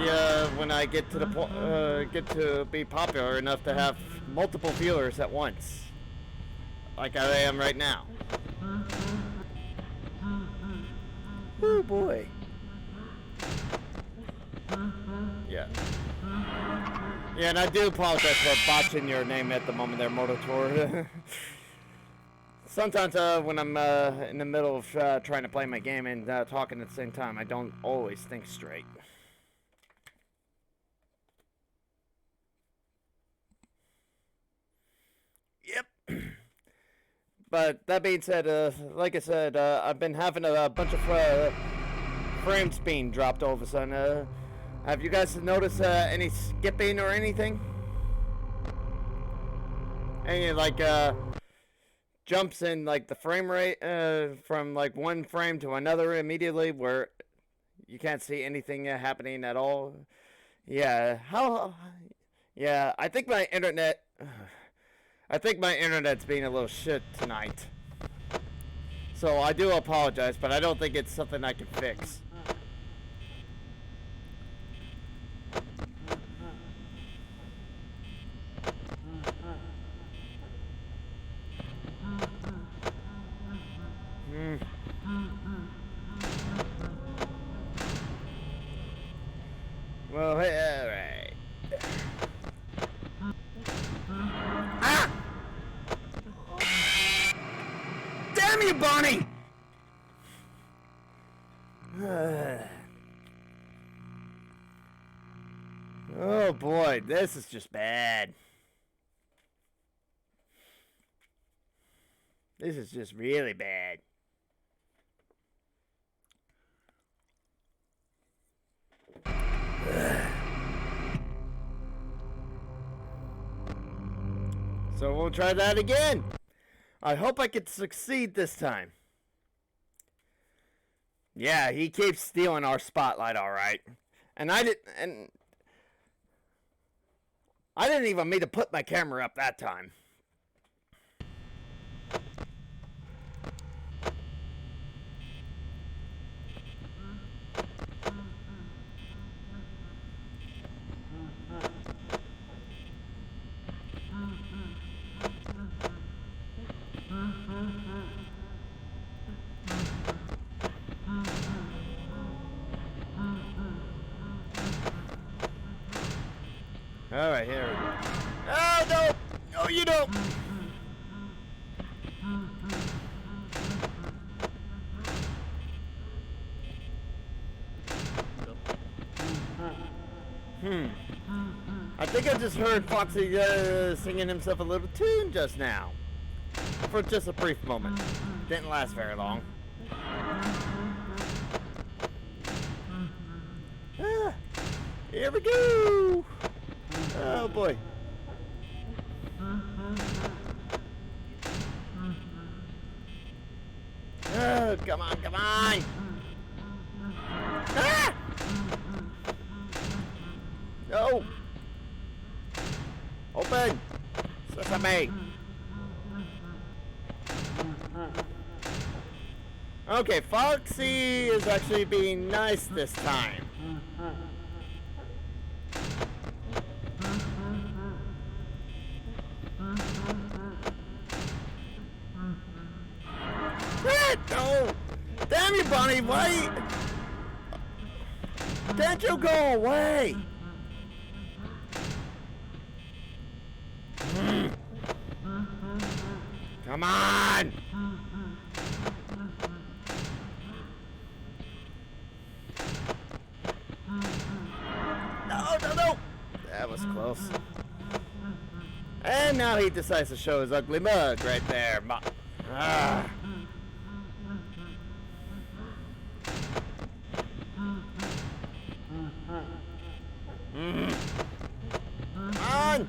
Speaker 1: when I get to the get to be popular enough to have multiple viewers at once, like I am right now. Oh boy. Yeah. Yeah, and I do apologize for botching your name at the moment there, Mototor. Sometimes when I'm in the middle of trying to play my game and talking at the same time, I don't always think straight. Yep. But that being said, like I said, I've been having a bunch of frames being dropped all of a sudden. Have you guys noticed any skipping or anything? Any like jumps in like the frame rate from like one frame to another immediately, where you can't see anything happening at all? Yeah. Yeah, I think my internet's being a little shit tonight. So I do apologize, but I don't think it's something I can fix. Well, hey, alright. Ah! Damn you, Bonnie! Oh boy, this is just bad. This is just really bad. So we'll try that again. I hope I can succeed this time. Yeah, he keeps stealing our spotlight, all right. And I didn't even mean to put my camera up that time. All right, here we go. Oh, no! No, you don't! I think I just heard Foxy singing himself a little tune just now. For just a brief moment. Didn't last very long. Here we go! Oh boy. Oh, come on, come on! Ah! No! Open! Sesame! Okay, Foxy is actually being nice this time. No! Damn you, Bonnie! Why? Can't you go away? Come on! No, no, no! That was close. And now he decides to show his ugly mug right there. Ah. Come on!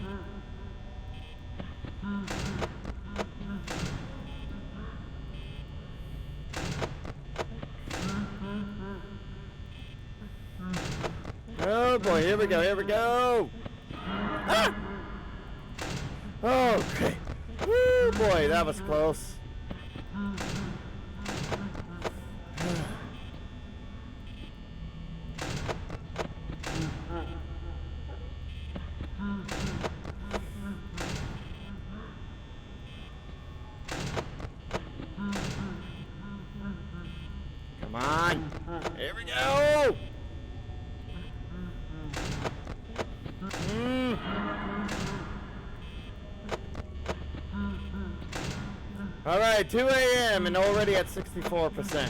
Speaker 1: Oh boy, here we go, here we go! Ah! Okay. Woo boy, that was close. Come on! Here we go! Alright, 2 a.m. and already at 64%.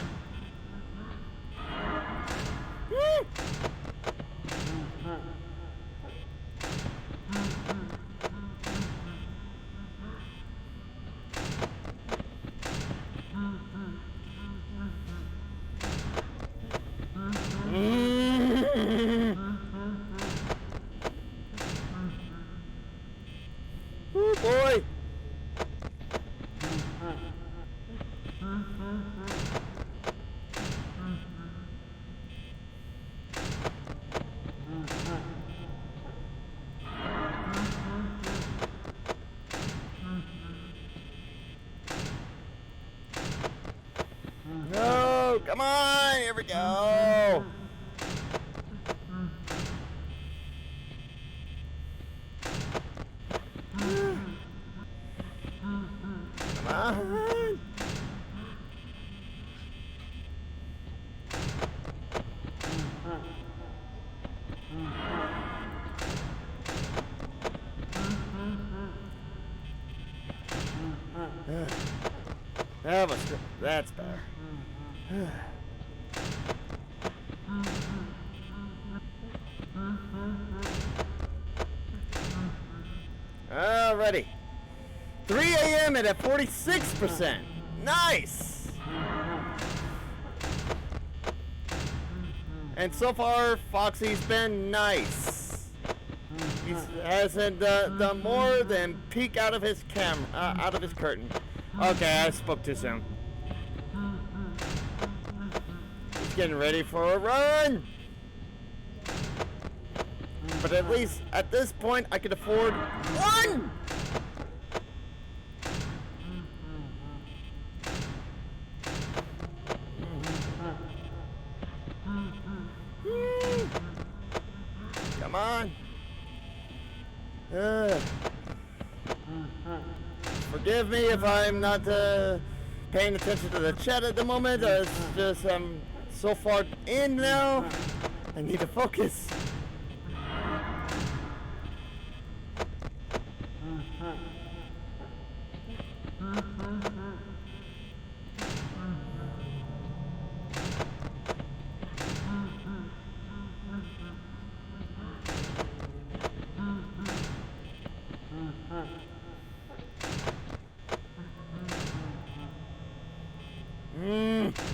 Speaker 1: Oh boy! No, come on, here we go. Come on. That was good. That's better. Alrighty. 3 a.m. and at 46%. Nice! And so far, Foxy's been nice. He hasn't done more than peek out of his out of his curtain. Okay, I spoke too soon. He's getting ready for a run. But at least at this point, I can afford one. Come on. Forgive me if I'm not paying attention to the chat at the moment. It's just I'm so far in now. I need to focus.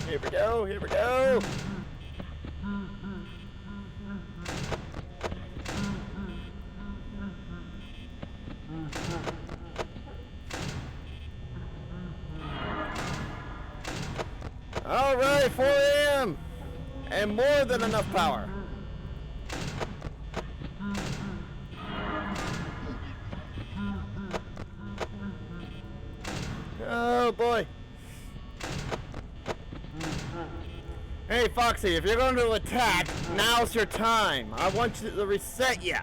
Speaker 1: Here we go, here we go. Alright, 4 a.m. And more than enough power. Oh boy. Hey Foxy, if you're going to attack, now's your time. I want you to reset you.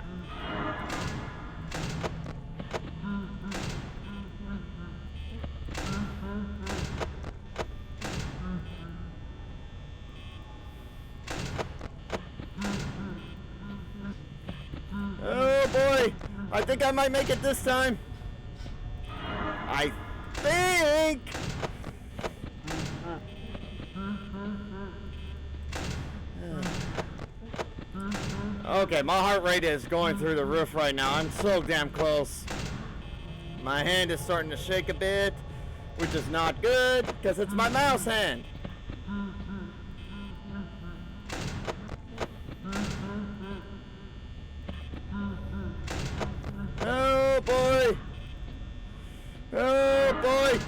Speaker 1: Oh boy, I think I might make it this time. I think. Okay, my heart rate is going through the roof right now. I'm so damn close. My hand is starting to shake a bit, which is not good because it's my mouse hand. Oh boy! Oh boy!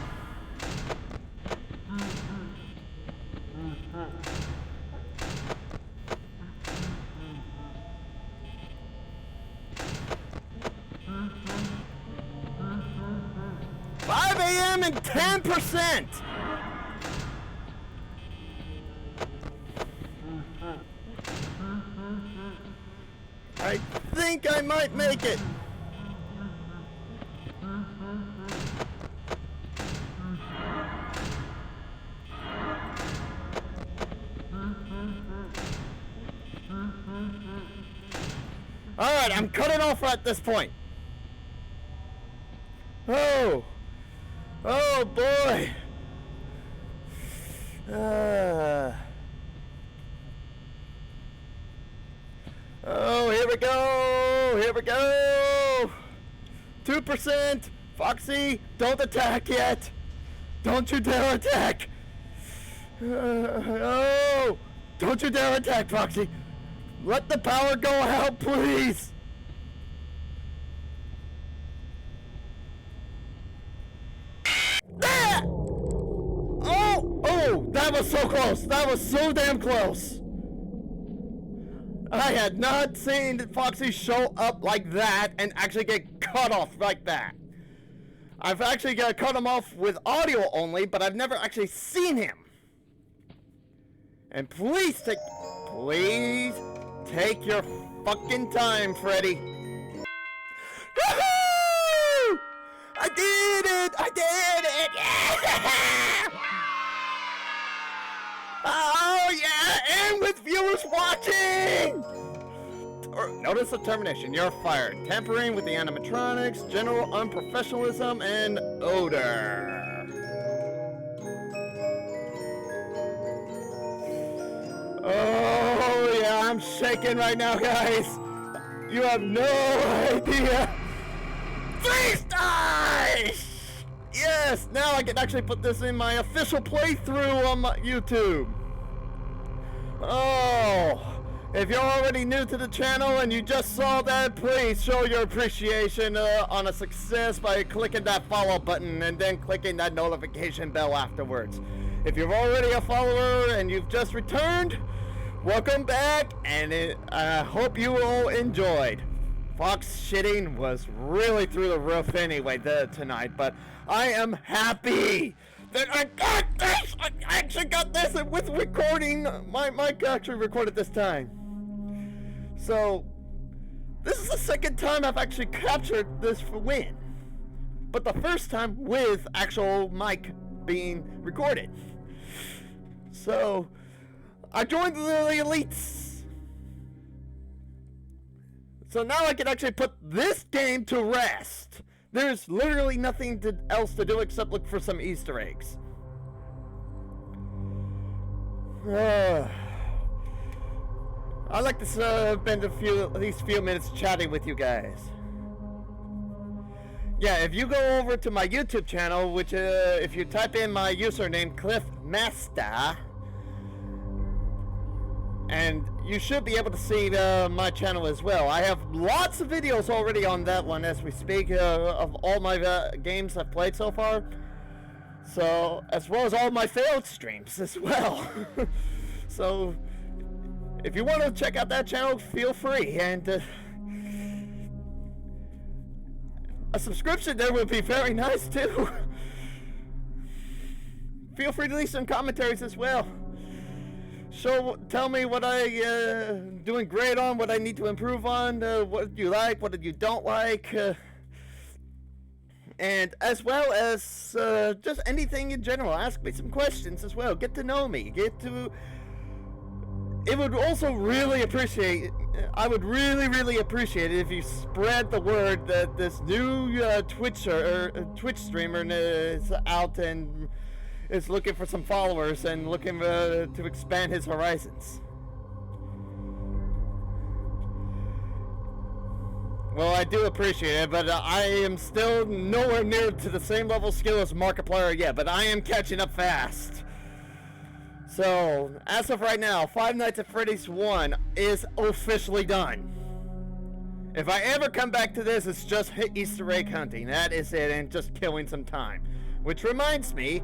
Speaker 1: 5 a.m. and 10%! I think I might make it. Alright, I'm cutting off at this point. Oh! Oh boy! Oh, here we go! Here we go! 2%! Foxy, don't attack yet! Don't you dare attack! Oh! Don't you dare attack, Foxy! Let the power go out, please! Ah! Oh, that was so close! That was so damn close! I had not seen Foxy show up like that and actually get cut off like that. I've actually got cut him off with audio only, but I've never actually seen him. And please take your fucking time, Freddy. Woohoo! I did it! I did it! Yeah! Oh yeah! And with viewers watching! Notice the termination. You're fired. Tampering with the animatronics, general unprofessionalism, and odor. Oh yeah, I'm shaking right now, guys. You have no idea. Please die! Yes, now I can actually put this in my official playthrough on my YouTube. Oh, if you're already new to the channel and you just saw that, please show your appreciation on a success by clicking that follow button and then clicking that notification bell afterwards. If you're already a follower and you've just returned, welcome back, and I hope you all enjoyed. Fox shitting was really through the roof anyway tonight, but I am happy that I got this! I actually got this with recording. My mic actually recorded this time. So, this is the second time I've actually captured this win. But the first time with actual mic being recorded. So, I joined the elites. So now I can actually put this game to rest. There's literally nothing else to do except look for some Easter eggs. I'd like to spend at least a few minutes chatting with you guys. Yeah, if you go over to my YouTube channel, which if you type in my username CliffMaster, and you should be able to see my channel as well. I have lots of videos already on that one as we speak of all my games I've played so far. So, as well as all my failed streams as well. So, if you want to check out that channel, feel free. And a subscription there would be very nice too. Feel free to leave some commentaries as well. Tell me what I doing great on, what I need to improve on, what you like, what you don't like. And as well as just anything in general. Ask me some questions as well. Get to know me. It would also really appreciate. I would really appreciate it if you spread the word that this new Twitch streamer is out and is looking for some followers and looking to expand his horizons. Well, I do appreciate it, but I am still nowhere near to the same level of skill as Markiplier yet, but I am catching up fast. So, as of right now, Five Nights at Freddy's 1 is officially done. If I ever come back to this, it's just Easter egg hunting. That is it, and just killing some time. Which reminds me,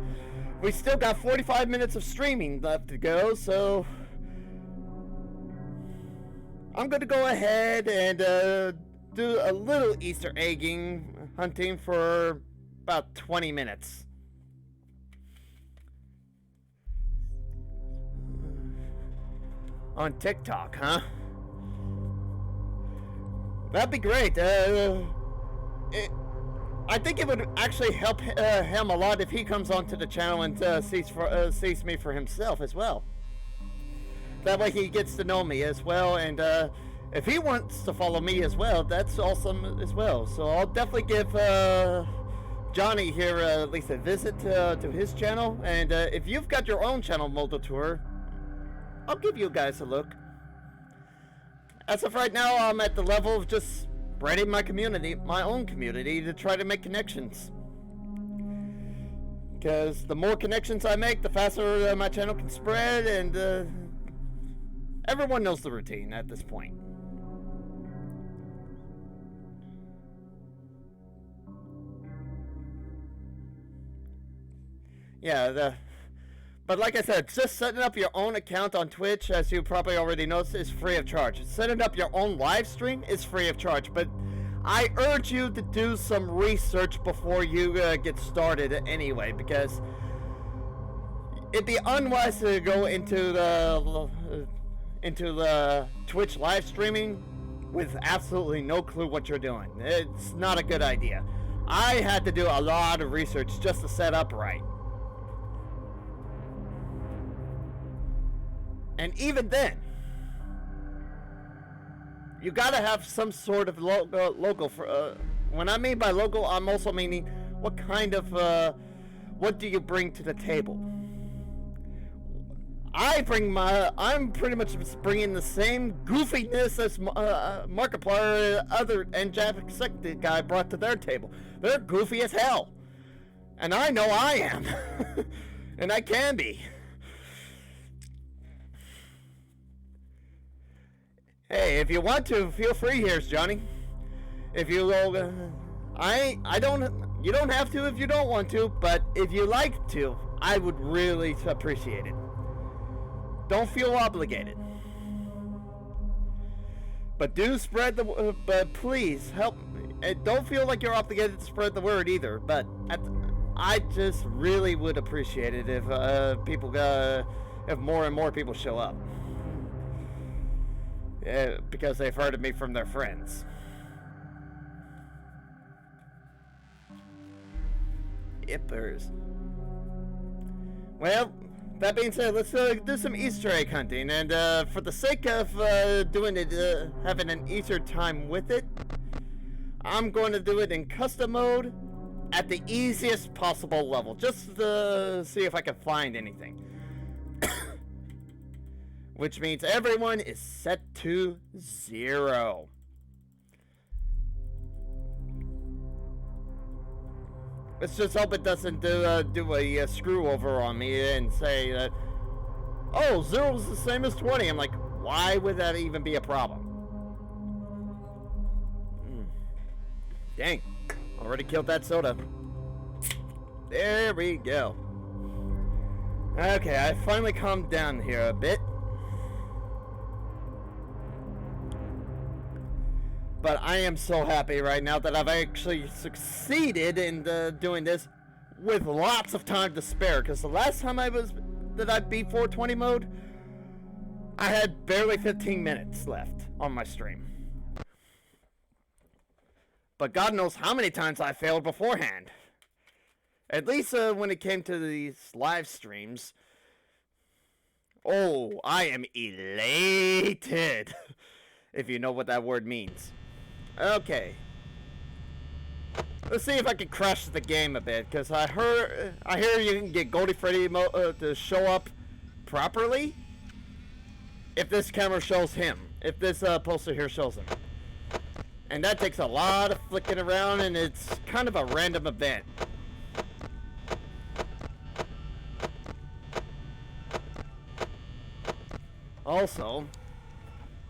Speaker 1: we still got 45 minutes of streaming left to go, so I'm going to go ahead and do a little Easter egging hunting for about 20 minutes. On TikTok, huh? That'd be great. I think it would actually help him a lot if he comes onto the channel and sees me for himself as well. That way he gets to know me as well, and if he wants to follow me as well, that's awesome as well. So I'll definitely give Johnny here at least a visit to his channel, and if you've got your own channel, Moldo Tour, I'll give you guys a look. As of right now, I'm at the level of just spreading my community, my own community, to try to make connections. Because the more connections I make, the faster my channel can spread, and everyone knows the routine at this point. Yeah, but like I said, just setting up your own account on Twitch, as you probably already noticed, is free of charge. Setting up your own live stream is free of charge, but I urge you to do some research before you get started anyway, because it'd be unwise to go into the Twitch live streaming with absolutely no clue what you're doing. It's not a good idea. I had to do a lot of research just to set up right. And even then, you gotta have some sort of logo for, when I mean by logo, I'm also meaning what kind of, what do you bring to the table? I'm pretty much bringing the same goofiness as Markiplier and Jacksepticeye guy brought to their table. They're goofy as hell. And I know I am. And I can be. Hey, if you want to, feel free. Here's Johnny. If you go, you don't have to if you don't want to, but if you like to, I would really appreciate it. Don't feel obligated. But do spread the, but please help. Don't feel like you're obligated to spread the word either, but I just really would appreciate it if if more and more people show up. Because they've heard of me from their friends. Yippers. Well, that being said, let's do some Easter egg hunting, and for the sake of doing it, having an Easter time with it, I'm going to do it in custom mode at the easiest possible level, just to see if I can find anything. Which means everyone is set to 0. Let's just hope it doesn't do a screw over on me and say that, oh, 0 is the same as 20. I'm like, why would that even be a problem? Dang, already killed that soda. There we go. Okay, I finally calmed down here a bit. But I am so happy right now that I've actually succeeded in doing this with lots of time to spare. Because the last time I beat 420 mode, I had barely 15 minutes left on my stream. But God knows how many times I failed beforehand. At least when it came to these live streams. Oh, I am elated. If you know what that word means. Okay. Let's see if I can crash the game a bit, because I hear you can get Goldie Freddy to show up properly if this camera shows him. If this poster here shows him. And that takes a lot of flicking around, and it's kind of a random event. Also,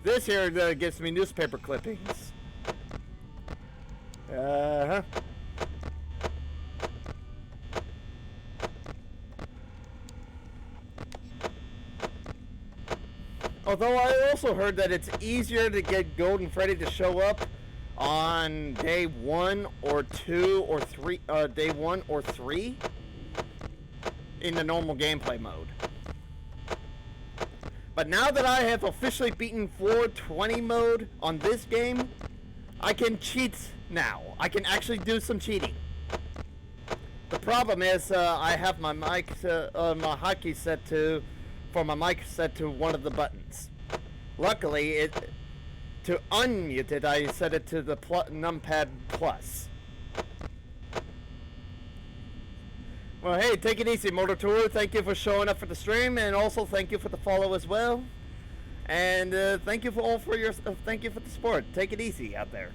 Speaker 1: this here gives me newspaper clippings. Although I also heard that it's easier to get Golden Freddy to show up on day 1 or 2 or 3, day 1 or 3 in the normal gameplay mode. But now that I have officially beaten 420 mode on this game, I can cheat now. I can actually do some cheating. The problem is I have my mic, my hotkey set to, for my mic set to one of the buttons. Luckily, to unmute it, I set it to the numpad plus. Well, hey, take it easy, Motor Tour. Thank you for showing up for the stream, and also thank you for the follow as well. And thank you for thank you for the support. Take it easy out there.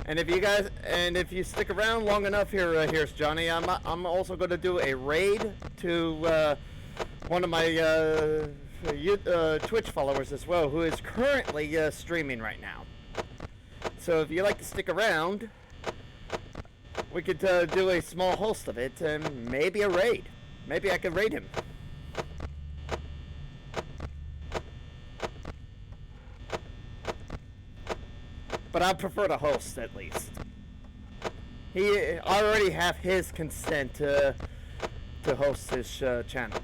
Speaker 1: And if you stick around long enough here, here's Johnny. I'm also going to do a raid to one of my Twitch followers as well, who is currently streaming right now. So if you like to stick around, we could do a small host of it and maybe a raid. Maybe I could raid him. But I prefer to host at least. I already have his consent to host his channel.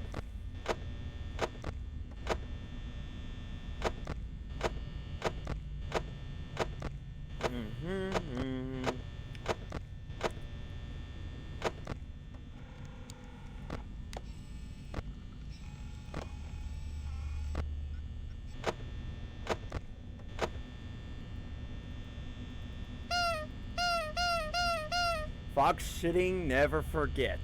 Speaker 1: Fox shitting, never forget.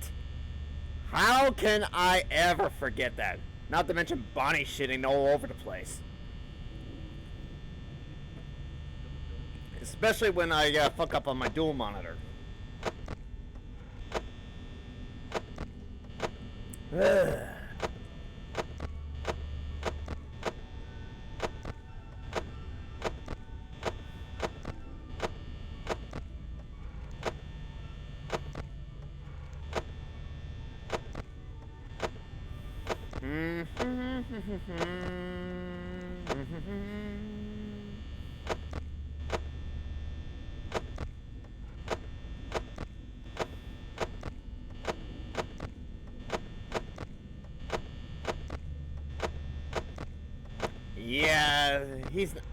Speaker 1: How can I ever forget that? Not to mention Bonnie shitting all over the place. Especially when I fuck up on my dual monitor. Ugh. Yeah,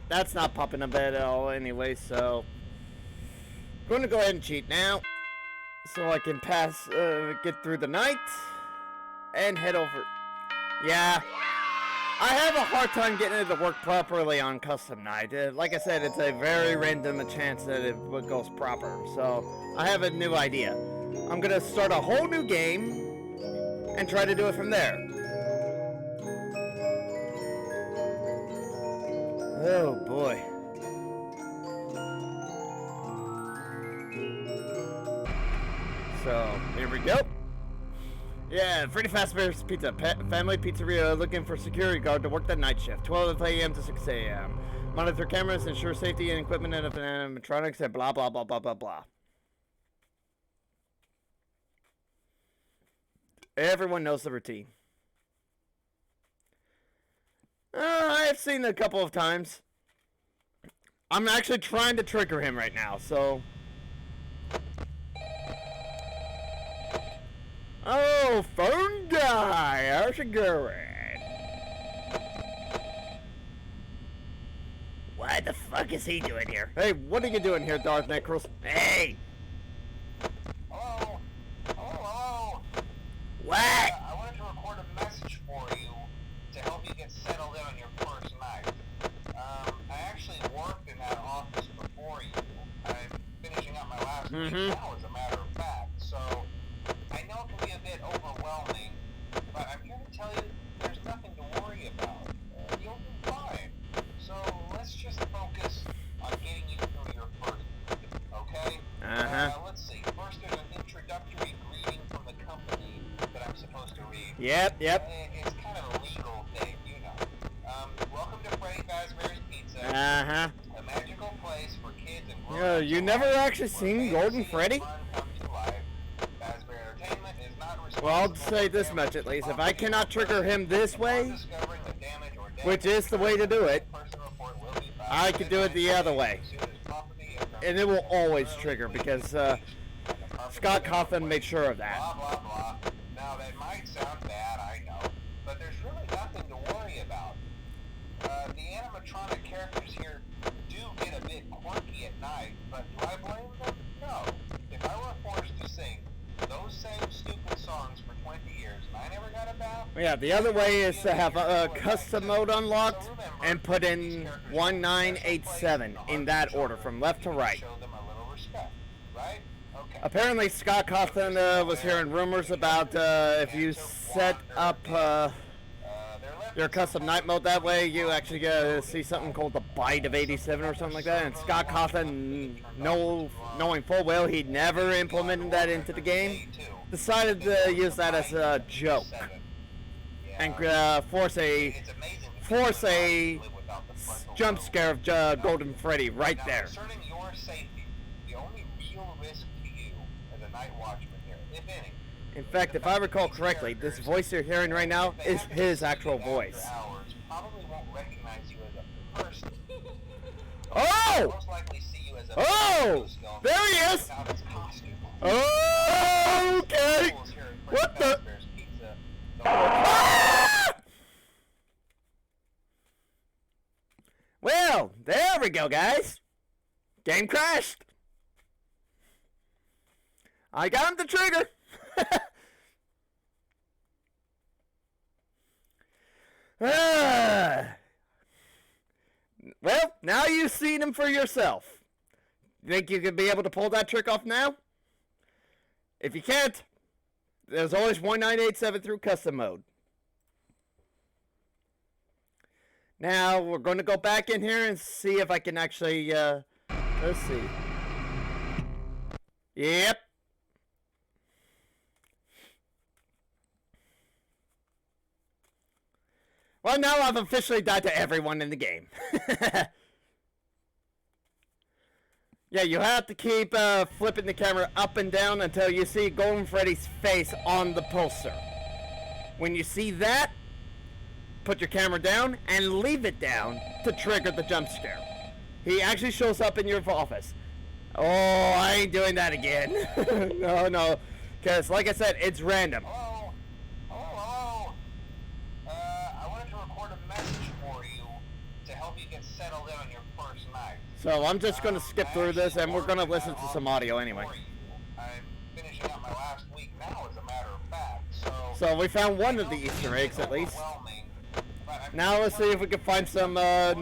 Speaker 1: that's not popping up at all anyway, so I'm going to go ahead and cheat now so I can get through the night and head over. Yeah, I have a hard time getting it to work properly on custom night. Like I said, it's a very random chance that it goes proper, so I have a new idea. I'm going to start a whole new game and try to do it from there. Oh boy. So, here we go. Yeah, Freddy Fazbear's Pizza, family pizzeria looking for security guard to work the night shift, 12 a.m. to 6 a.m. Monitor cameras, ensure safety and equipment of animatronics, and blah, blah, blah, blah, blah, blah. Everyone knows the routine. I've seen it a couple of times. I'm actually trying to trigger him right now, so... Oh, phone guy, how's it going? What the fuck is he doing here? Hey, what are you doing here, Darth Necros? Hey!
Speaker 2: Hello? Hello?
Speaker 1: What?
Speaker 2: I wanted to record a message for you to help you get settled in on your first night. I actually worked in that office before you. I'm finishing up my last week now, as a matter of fact, so I know it can be a bit overwhelming, but I'm here to tell you there's nothing to worry about. You'll be fine. So let's just focus on getting you through your first week, okay? Let's see. First, there's an introductory greeting from the company that I'm supposed to read.
Speaker 1: Yep.
Speaker 2: It's kind of a legal thing, you know. Welcome to Freddy Fazbear's Pizza. A magical place for kids and grown-ups.
Speaker 1: You never actually seen Golden Freddy? Well, I'll say this much at least. If I cannot trigger him this way, which is the way to do it, I can do it the other way. And it will always trigger because Scott Cawthon made sure of that.
Speaker 2: Blah, blah, blah. Now, that might sound bad, I know, but there's really nothing to worry about. The animatronic characters here do get a bit quirky at night, but do I blame them? No. If I were forced to sing those same stupid songs for 20 years and I never got a bath...
Speaker 1: Yeah, the other way is to have a custom mode unlocked and put in 1987 in that order, from left to right.
Speaker 2: Show them a little respect, right? Okay.
Speaker 1: Apparently, Scott Cawthon was hearing rumors about if you set up your custom night mode that way, you actually get to see something called the Bite of 87 or something like that. And Scott Cawthon, knowing full well he'd never implemented that into the game, decided to use that as a joke and force a jump scare of Golden Freddy right there.
Speaker 2: Concerning your safety, the only real risk to you as a night watchman here, if any,
Speaker 1: in fact, if I recall correctly, this voice you're hearing right now is his actual voice.
Speaker 2: Probably won't recognize you as a person.
Speaker 1: Oh!
Speaker 2: Most likely see you as a
Speaker 1: There he is! Okay! What the? Ah! Well, there we go, guys. Game crashed. I got him to trigger. Well, now you've seen him for yourself. Think you could be able to pull that trick off now? If you can't, there's always 1987 through custom mode. Now, we're going to go back in here and see if I can actually, let's see. Yep. Well, now I've officially died to everyone in the game. Yeah, you have to keep flipping the camera up and down until you see Golden Freddy's face on the poster. When you see that, put your camera down and leave it down to trigger the jump scare. He actually shows up in your office. Oh, I ain't doing that again. No. Because, like I said, it's random.
Speaker 2: Hello. I wanted to record a message for you to help you get settled in on your first night.
Speaker 1: So I'm just going to skip through this, and we're going to listen to some audio anyway.
Speaker 2: I'm finishing up my last week now, as a matter of fact.
Speaker 1: So we found one of the Easter eggs, at least. Now let's see if we can find some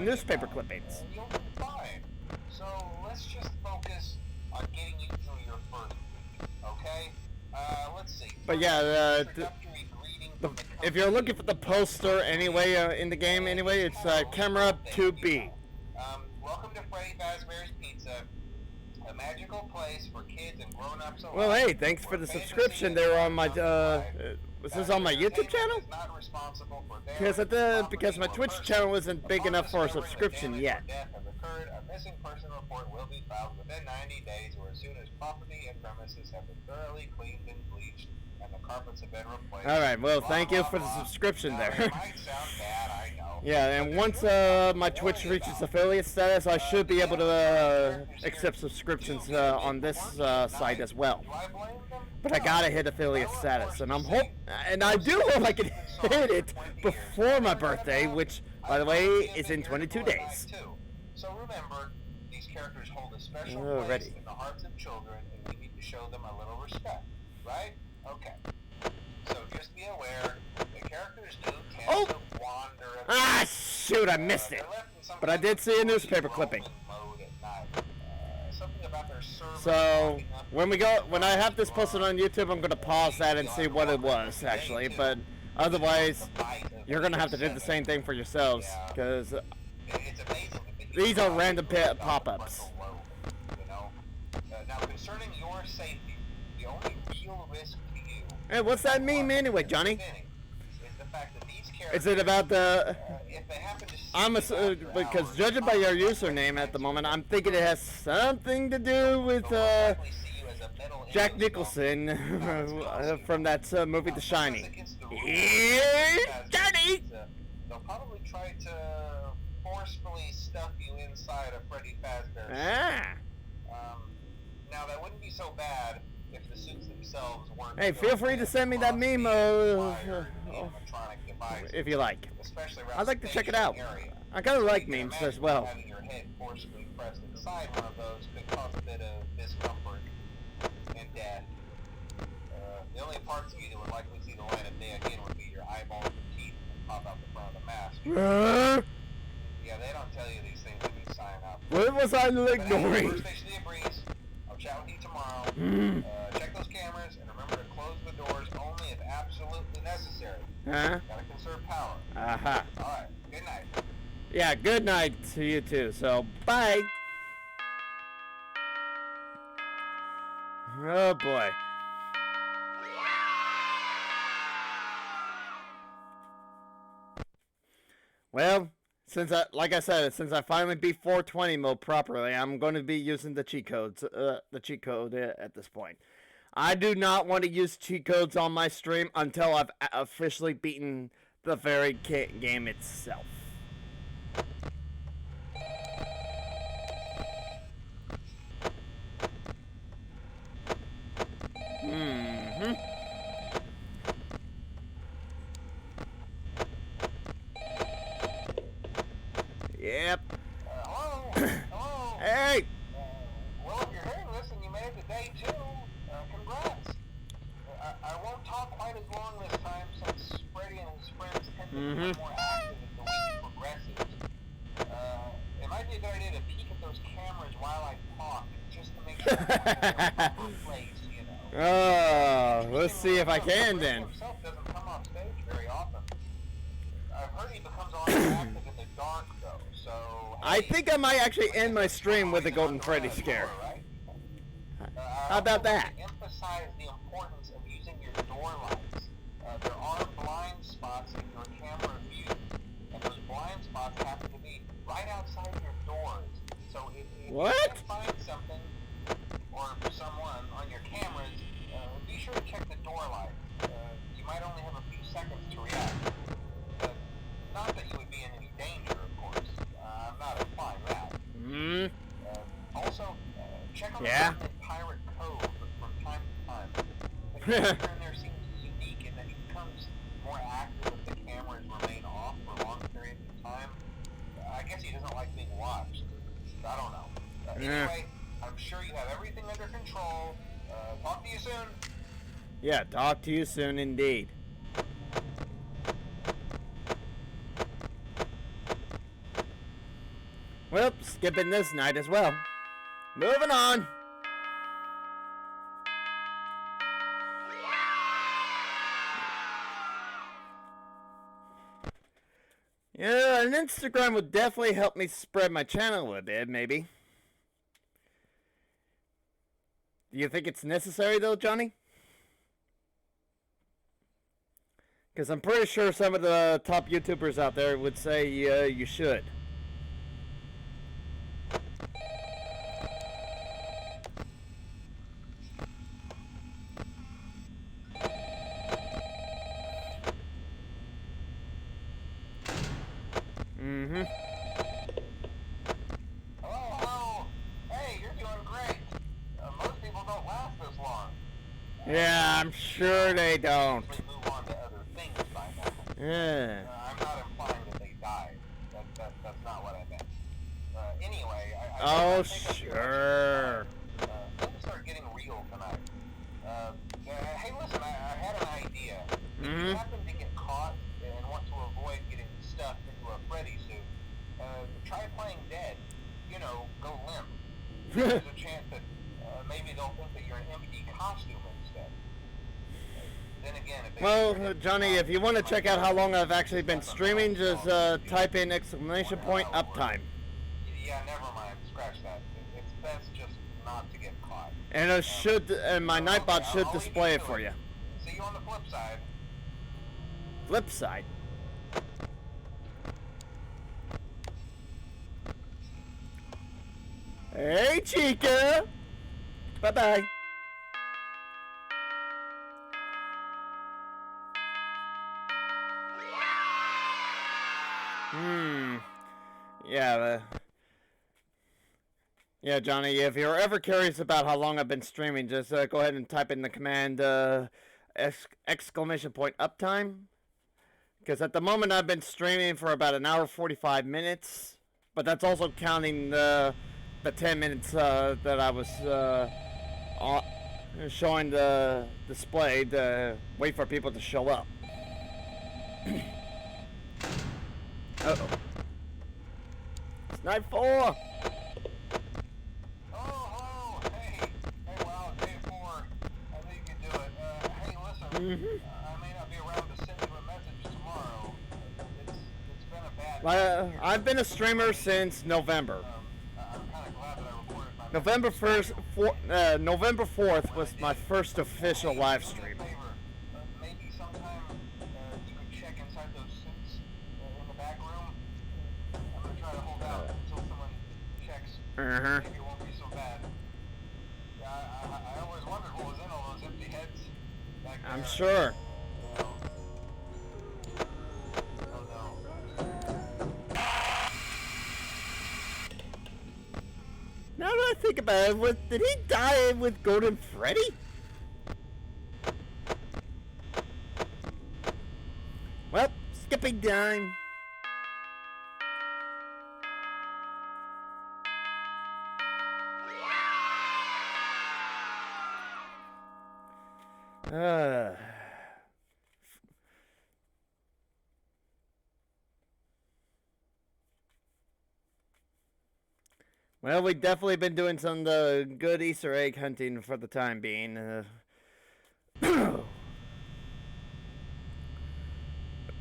Speaker 1: newspaper clippings.
Speaker 2: You'll be fine. So let's just focus on getting you through your first week, okay? Let's see.
Speaker 1: But yeah, if you're looking for the poster anyway in the game anyway, it's camera 2B.
Speaker 2: Welcome to Freddy Fazbear's Pizza, a magical place for kids and grown-ups alike.
Speaker 1: Well, hey, thanks for the subscription there on my Was this on my YouTube channel? Because my Twitch channel isn't big enough for a subscription yet.
Speaker 2: A missing person report will be filed within 90 days or as soon as property and premises have been thoroughly cleaned and bleached and the carpets have been replaced.
Speaker 1: Alright, well, thank you for the subscription there.
Speaker 2: It might sound bad, I know.
Speaker 1: Yeah, and once my Twitch reaches affiliate status, I should be able to accept subscriptions on this site as well. But I gotta hit affiliate status, and and I do hope I can hit it before my birthday, which, by the way, is in 22 days.
Speaker 2: So remember, these characters hold a special place in the hearts of children, and we need to show them a little respect, right? Okay. So just be aware, the characters do tend to wander.
Speaker 1: Ah, shoot, I missed it. But I did see a newspaper clipping. So when I have this posted on YouTube, I'm gonna pause that and see what it was actually. But otherwise, you're gonna have to do the same thing for yourselves, because these are random pop-ups.
Speaker 2: Now, concerning your safety, the only real risk to you.
Speaker 1: Hey, what's that mean anyway, Johnny?
Speaker 2: Is the fact that these
Speaker 1: Is it about the?
Speaker 2: If they happen to
Speaker 1: because judging by your username at the moment, I'm thinking it has something to do with Jack Nicholson from that movie The Shining. Here's Johnny!
Speaker 2: They'll probably try to forcefully stuff you inside a Freddy Fazbear suit. Now that wouldn't be so bad if the suits themselves weren't.
Speaker 1: Hey, feel free to send me that meme if you like. I'd like to check it out. I kind of like memes as well.
Speaker 2: Having your head forcibly pressed inside one of those could cause a bit of discomfort and death. The only parts of you that would likely see the light of day again would be your eyeballs and teeth that pop out the front of the mask. Yeah, they don't tell you these things when you sign up.
Speaker 1: What was I ignoring?
Speaker 2: First station of the breeze. I'll chat with you tomorrow. Check those cameras and remember to close the doors only if absolutely necessary. Gotta conserve power. Alright, good night.
Speaker 1: Yeah, good night to you too. So, bye. Oh boy. Well, since I finally beat 420 mode properly, I'm going to be using the cheat codes, the cheat code at this point. I do not want to use cheat codes on my stream until I've officially beaten the very game itself. Yep.
Speaker 2: Hello? Hello?
Speaker 1: Hey!
Speaker 2: Well, if you're hearing this and you made it to day 2, congrats. I won't talk quite as long this time since Freddy and his friends tend to become more active as the week progresses. It might be a good idea to peek at those cameras while I talk, just to make sure I'm in the proper place, you know.
Speaker 1: Oh, let's see if I can then.
Speaker 2: Himself doesn't come off stage very often. I've heard he becomes active in the dark, though, so...
Speaker 1: I think I might actually end my stream with a Golden Freddy scare. How about that?
Speaker 2: Emphasize the importance of using your door lights. There are blind spots in your camera view, and those blind spots happen to be right outside your doors. So if you can find something or someone on your cameras, be sure to check the door light. You might only have a few seconds to react. Not that you would be in any danger, of course. I'm not implying that. Also, check on the pirate code from time to time. The character in there seems unique in that he becomes more active if the cameras remain off for long periods of time. I guess he doesn't like being watched. I don't know. Anyway, I'm sure you have everything under control. Talk to you soon.
Speaker 1: Yeah, talk to you soon indeed. Well, skipping this night as well. Moving on. Yeah, an Instagram would definitely help me spread my channel a bit, maybe. Do you think it's necessary, though, Johnny? Because I'm pretty sure some of the top YouTubers out there would say you should. Mm-hmm.
Speaker 2: Hello. Hey, you're doing great. Most people don't last this long.
Speaker 1: Yeah, I'm sure they don't.
Speaker 2: Usually move on to other things by now.
Speaker 1: Yeah.
Speaker 2: I'm not implying that they died. That's not what I meant. Anyway, I
Speaker 1: Oh,
Speaker 2: take up your
Speaker 1: sure.
Speaker 2: Things are getting real tonight. Hey, listen, I had an idea. If you
Speaker 1: Mm-hmm.
Speaker 2: happen to get caught and want to avoid getting stuffed into a Freddy suit, try playing dead. You know, go limp. There's a chance that maybe they'll think that you're an empty costume instead. Then again, if they
Speaker 1: Well, Johnny, if you want to check out how long I've actually been streaming, just type in exclamation point uptime.
Speaker 2: Yeah, never mind. Scratch that. It's best just not to get caught.
Speaker 1: And it should, and my Nightbot should
Speaker 2: I'll leave
Speaker 1: display
Speaker 2: you
Speaker 1: it
Speaker 2: to
Speaker 1: for you.
Speaker 2: See you on the flip side.
Speaker 1: Flip side. Hey, Chica! Bye-bye. Yeah, yeah, Johnny, if you're ever curious about how long I've been streaming, just go ahead and type in the command exclamation point uptime. Because at the moment I've been streaming for about an hour 45 minutes, but that's also counting the 10 minutes that I was showing the display to wait for people to show up. Uh-oh. It's night 4!
Speaker 2: Oh, hello. Hey, wow, day 4. I think you can do it. Hey, listen. I may not be around to send you a message tomorrow. It's been a bad day.
Speaker 1: I've been a streamer since November.
Speaker 2: I'm kind of glad that I recorded my
Speaker 1: November 4th was my first official live stream.
Speaker 2: Maybe sometime you could check inside those suits in the back room. I'm going to try to hold out until someone checks. Maybe it won't be so bad. I always wondered what was in all those empty heads back there.
Speaker 1: I'm sure.
Speaker 2: Oh no.
Speaker 1: Now that I think about it, did he die with Golden Freddy? Well, skipping time. Well, we've definitely been doing some good Easter egg hunting for the time being. But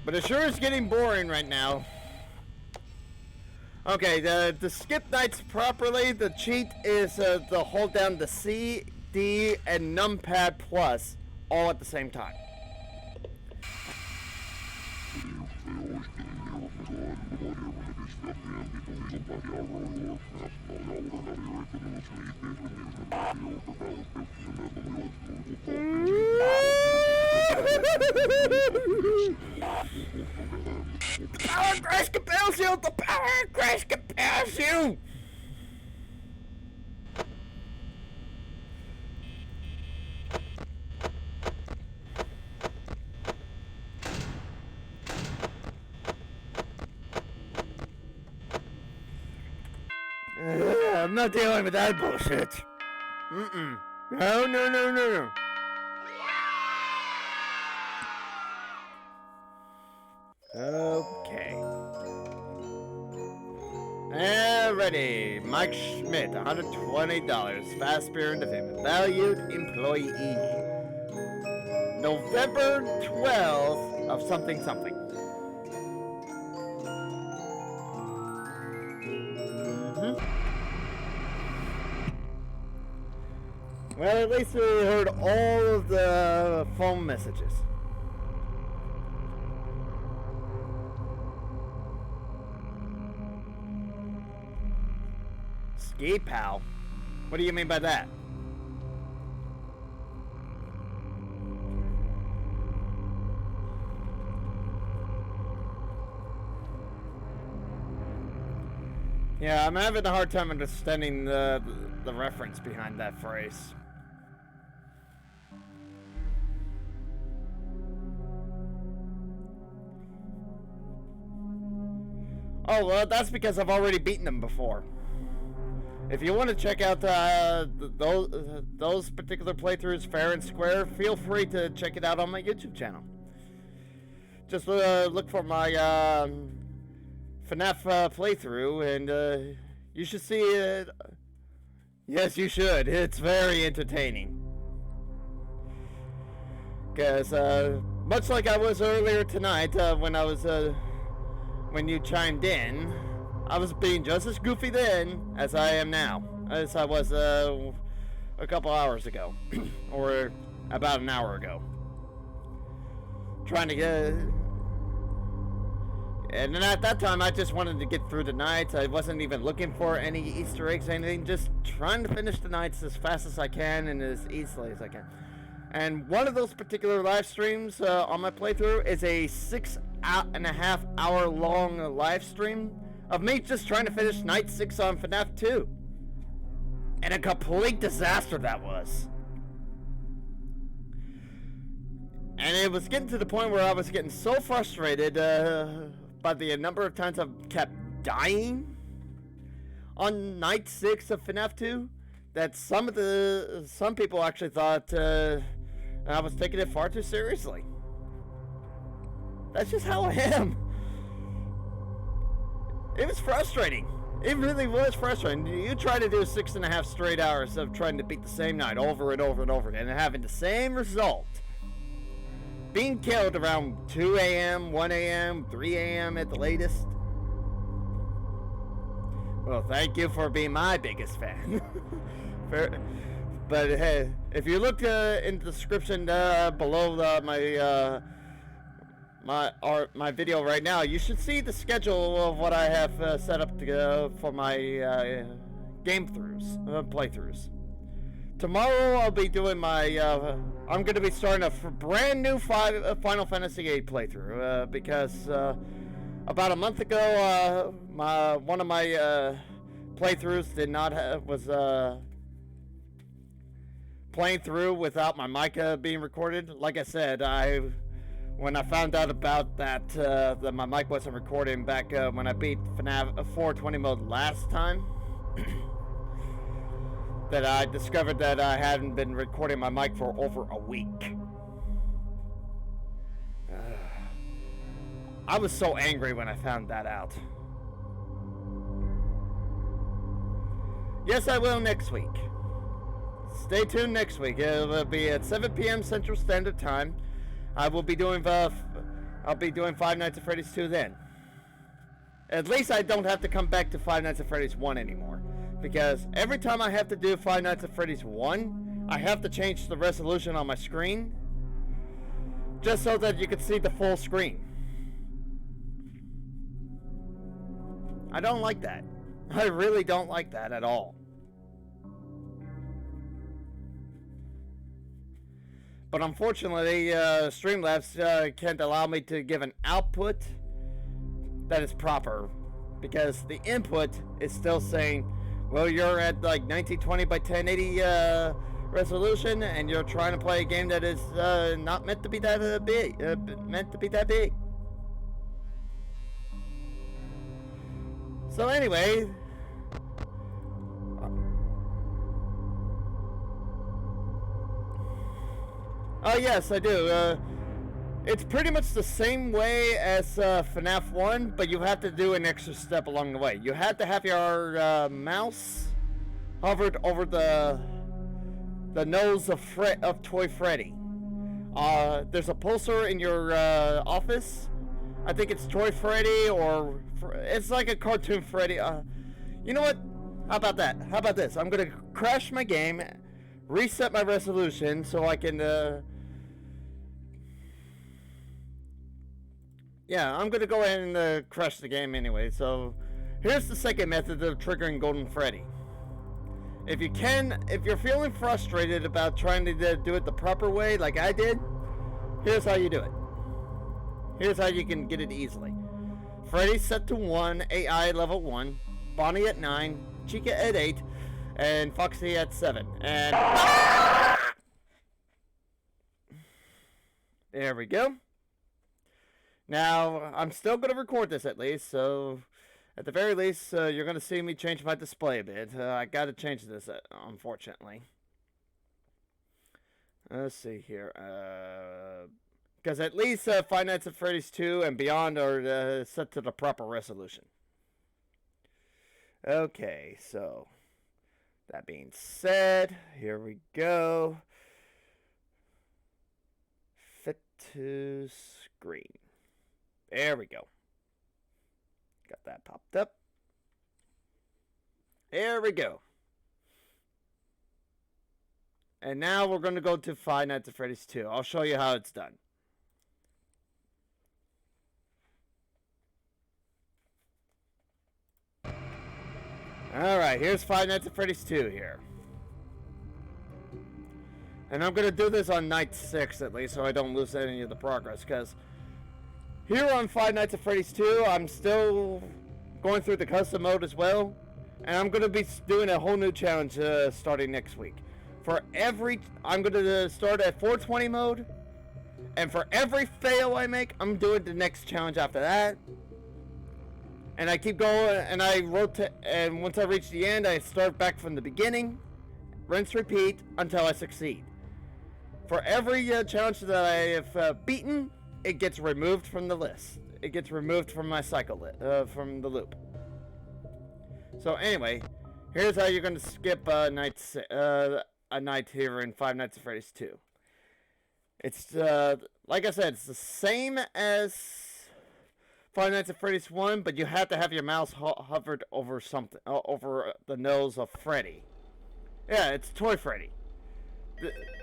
Speaker 1: it sure is getting boring right now. Okay, to skip nights properly, the cheat is to hold down the C, D, and numpad plus all at the same time. The power crash compels you! The power crash compels you! I'm not dealing with that bullshit. No, no, no, no, no. Okay. Ready. Mike Schmidt, $120. Fast beer entertainment. Valued employee. November 12th of something something. Well, at least we heard all of the phone messages. Ski pal? What do you mean by that? Yeah, I'm having a hard time understanding the reference behind that phrase. Oh, well, that's because I've already beaten them before. If you want to check out those particular playthroughs fair and square, feel free to check it out on my YouTube channel. Just look for my FNAF playthrough, and you should see it. Yes, you should. It's very entertaining. Because much like I was earlier tonight, when you chimed in, I was being just as goofy then as I am now, as I was a couple hours ago, or about an hour ago. Trying to get... And then at that time, I just wanted to get through the night. I wasn't even looking for any Easter eggs or anything. Just trying to finish the nights as fast as I can and as easily as I can. And one of those particular live streams on my playthrough is a 6.5 hour long live stream of me just trying to finish night 6 on FNAF 2. And a complete disaster that was. And it was getting to the point where I was getting so frustrated by the number of times I've kept dying on night 6 of FNAF 2 that some people actually thought I was taking it far too seriously. That's just how I am. It was frustrating. It really was frustrating. You try to do 6.5 straight hours of trying to beat the same night over and over and over again and having the same result. Being killed around 2 a.m., 1 a.m., 3 a.m. at the latest. Well, thank you for being my biggest fan. But hey, if you look in the description below my video right now, you should see the schedule of what I have set up to for my playthroughs. Tomorrow I'll be doing my I'm going to be starting a brand new Final Fantasy VIII playthrough because about a month ago one of my playthroughs was playing through without my mic being recorded. Like I said, when I found out about that my mic wasn't recording back when I beat FNAF 420 mode last time, that I discovered that I hadn't been recording my mic for over a week. I was so angry when I found that out. Yes, I will next week. Stay tuned next week. It will be at 7 p.m. Central Standard Time. I will be doing I'll be doing Five Nights at Freddy's 2 then. At least I don't have to come back to Five Nights at Freddy's 1 anymore. Because every time I have to do Five Nights at Freddy's 1, I have to change the resolution on my screen just so that you can see the full screen. I don't like that. I really don't like that at all. But unfortunately, Streamlabs can't allow me to give an output that is proper, because the input is still saying, well, you're at like 1920 by 1080 resolution, and you're trying to play a game that is not meant to be that big. So anyway, oh yes, I do. It's pretty much the same way as FNAF 1, but you have to do an extra step along the way. You have to have your mouse hovered over the nose of Toy Freddy. There's a pulsar in your office. I think it's Toy Freddy, or it's like a cartoon Freddy. You know what? How about that? How about this? I'm gonna crash my game, reset my resolution so I can yeah, I'm gonna go ahead and crash the game anyway. So here's the second method of triggering Golden Freddy. If you can, if you're feeling frustrated about trying to do it the proper way, like I did, here's how you do it. Here's how you can get it easily. Freddy set to 1, AI level 1, Bonnie at 9, Chica at 8, and Foxy at 7. And there we go. Now, I'm still going to record this at least, so at the very least, you're going to see me change my display a bit. I got to change this, unfortunately. Let's see here. Because at least Five Nights at Freddy's 2 and beyond are set to the proper resolution. Okay, so that being said, here we go. Fit to screen. There we go. Got that popped up. There we go. And now we're going to go to Five Nights at Freddy's 2. I'll show you how it's done. Alright, here's Five Nights at Freddy's 2 here. And I'm going to do this on night 6 at least, so I don't lose any of the progress, because here on Five Nights at Freddy's 2, I'm still going through the custom mode as well. And I'm going to be doing a whole new challenge starting next week. I'm going to start at 420 mode. And for every fail I make, I'm doing the next challenge after that. And I keep going, and I rotate, and once I reach the end, I start back from the beginning. Rinse, repeat, until I succeed. For every challenge that I have beaten, it gets removed from the list. It gets removed from my cycle, from the loop. So anyway, here's how you're going to skip a night here in Five Nights at Freddy's 2. It's, like I said, it's the same as Five Nights at Freddy's 1, but you have to have your mouse hovered over something, over the nose of Freddy. Yeah, it's Toy Freddy.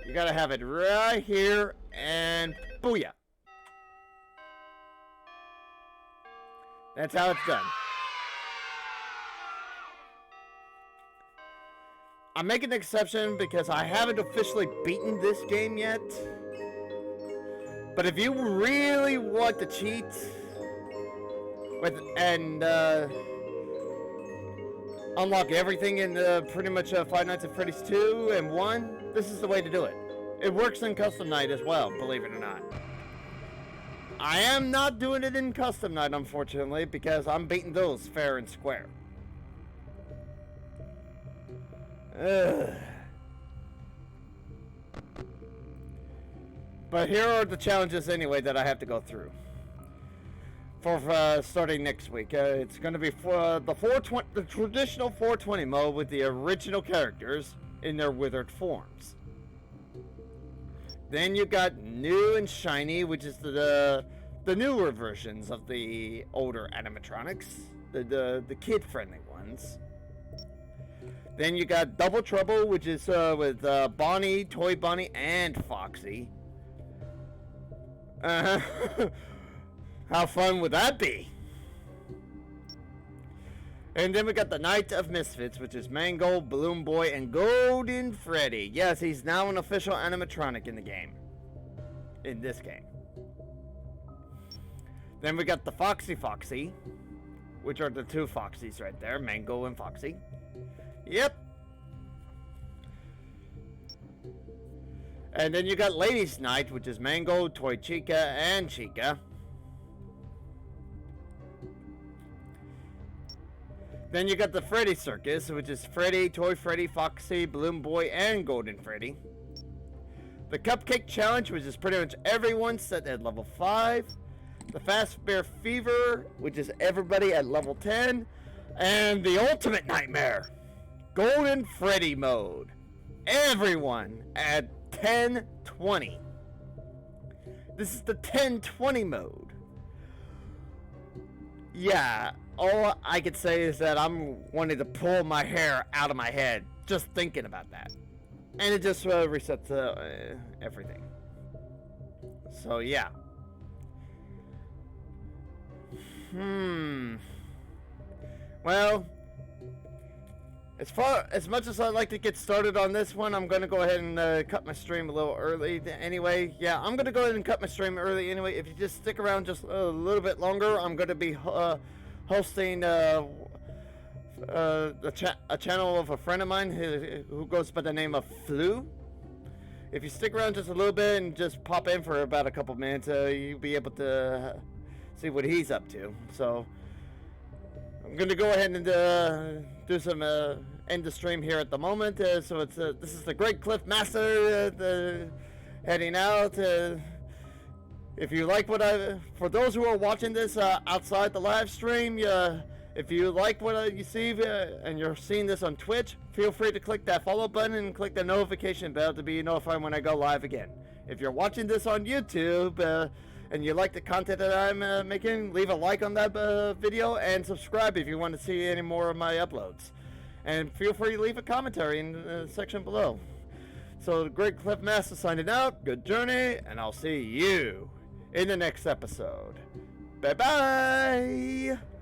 Speaker 1: You gotta have it right here, and booyah. That's how it's done. I'm making an exception because I haven't officially beaten this game yet. But if you really want to cheat and unlock everything in pretty much Five Nights at Freddy's 2 and 1, this is the way to do it. It works in Custom Night as well, believe it or not. I am not doing it in Custom Night, unfortunately, because I'm beating those fair and square. Ugh. But here are the challenges anyway that I have to go through for starting next week. It's going to be for the traditional 420 mode with the original characters in their withered forms. Then you got new and shiny, which is the newer versions of the older animatronics, the kid-friendly ones. Then you got Double Trouble, which is with Bonnie, Toy Bonnie, and Foxy. How fun would that be? And then we got the Night of Misfits, which is Mango, Balloon Boy, and Golden Freddy. Yes, he's now an official animatronic in the game. In this game. Then we got the Foxy, which are the two Foxies right there, Mango and Foxy. Yep. And then you got Ladies Night, which is Mango, Toy Chica, and Chica. Then you got the Freddy Circus, which is Freddy, Toy Freddy, Foxy, Balloon Boy, and Golden Freddy. The Cupcake Challenge, which is pretty much everyone set at level 5. The Fazbear Fever, which is everybody at level 10. And the Ultimate Nightmare, Golden Freddy mode. Everyone at 1020. This is the 1020 mode. Yeah, all I could say is that I'm wanting to pull my hair out of my head just thinking about that. And it just resets everything. So yeah. Well, As much as I'd like to get started on this one, I'm gonna go ahead and cut my stream a little early. Anyway, yeah, I'm gonna go ahead and cut my stream early. Anyway, if you just stick around just a little bit longer, I'm gonna be hosting a channel of a friend of mine who goes by the name of Flu. If you stick around just a little bit and just pop in for about a couple minutes, you'll be able to see what he's up to. So I'm going to go ahead and do some end the stream here at the moment. So it's this is the Great Cliff Master heading out. If you like for those who are watching this outside the live stream, if you like what you see and you're seeing this on Twitch, feel free to click that follow button and click the notification bell to be notified when I go live again. If you're watching this on YouTube and you like the content that I'm making, leave a like on that video and subscribe if you want to see any more of my uploads. And feel free to leave a commentary in the section below. So the Great Cliff Master signing out. Good journey, and I'll see you in the next episode. Bye-bye!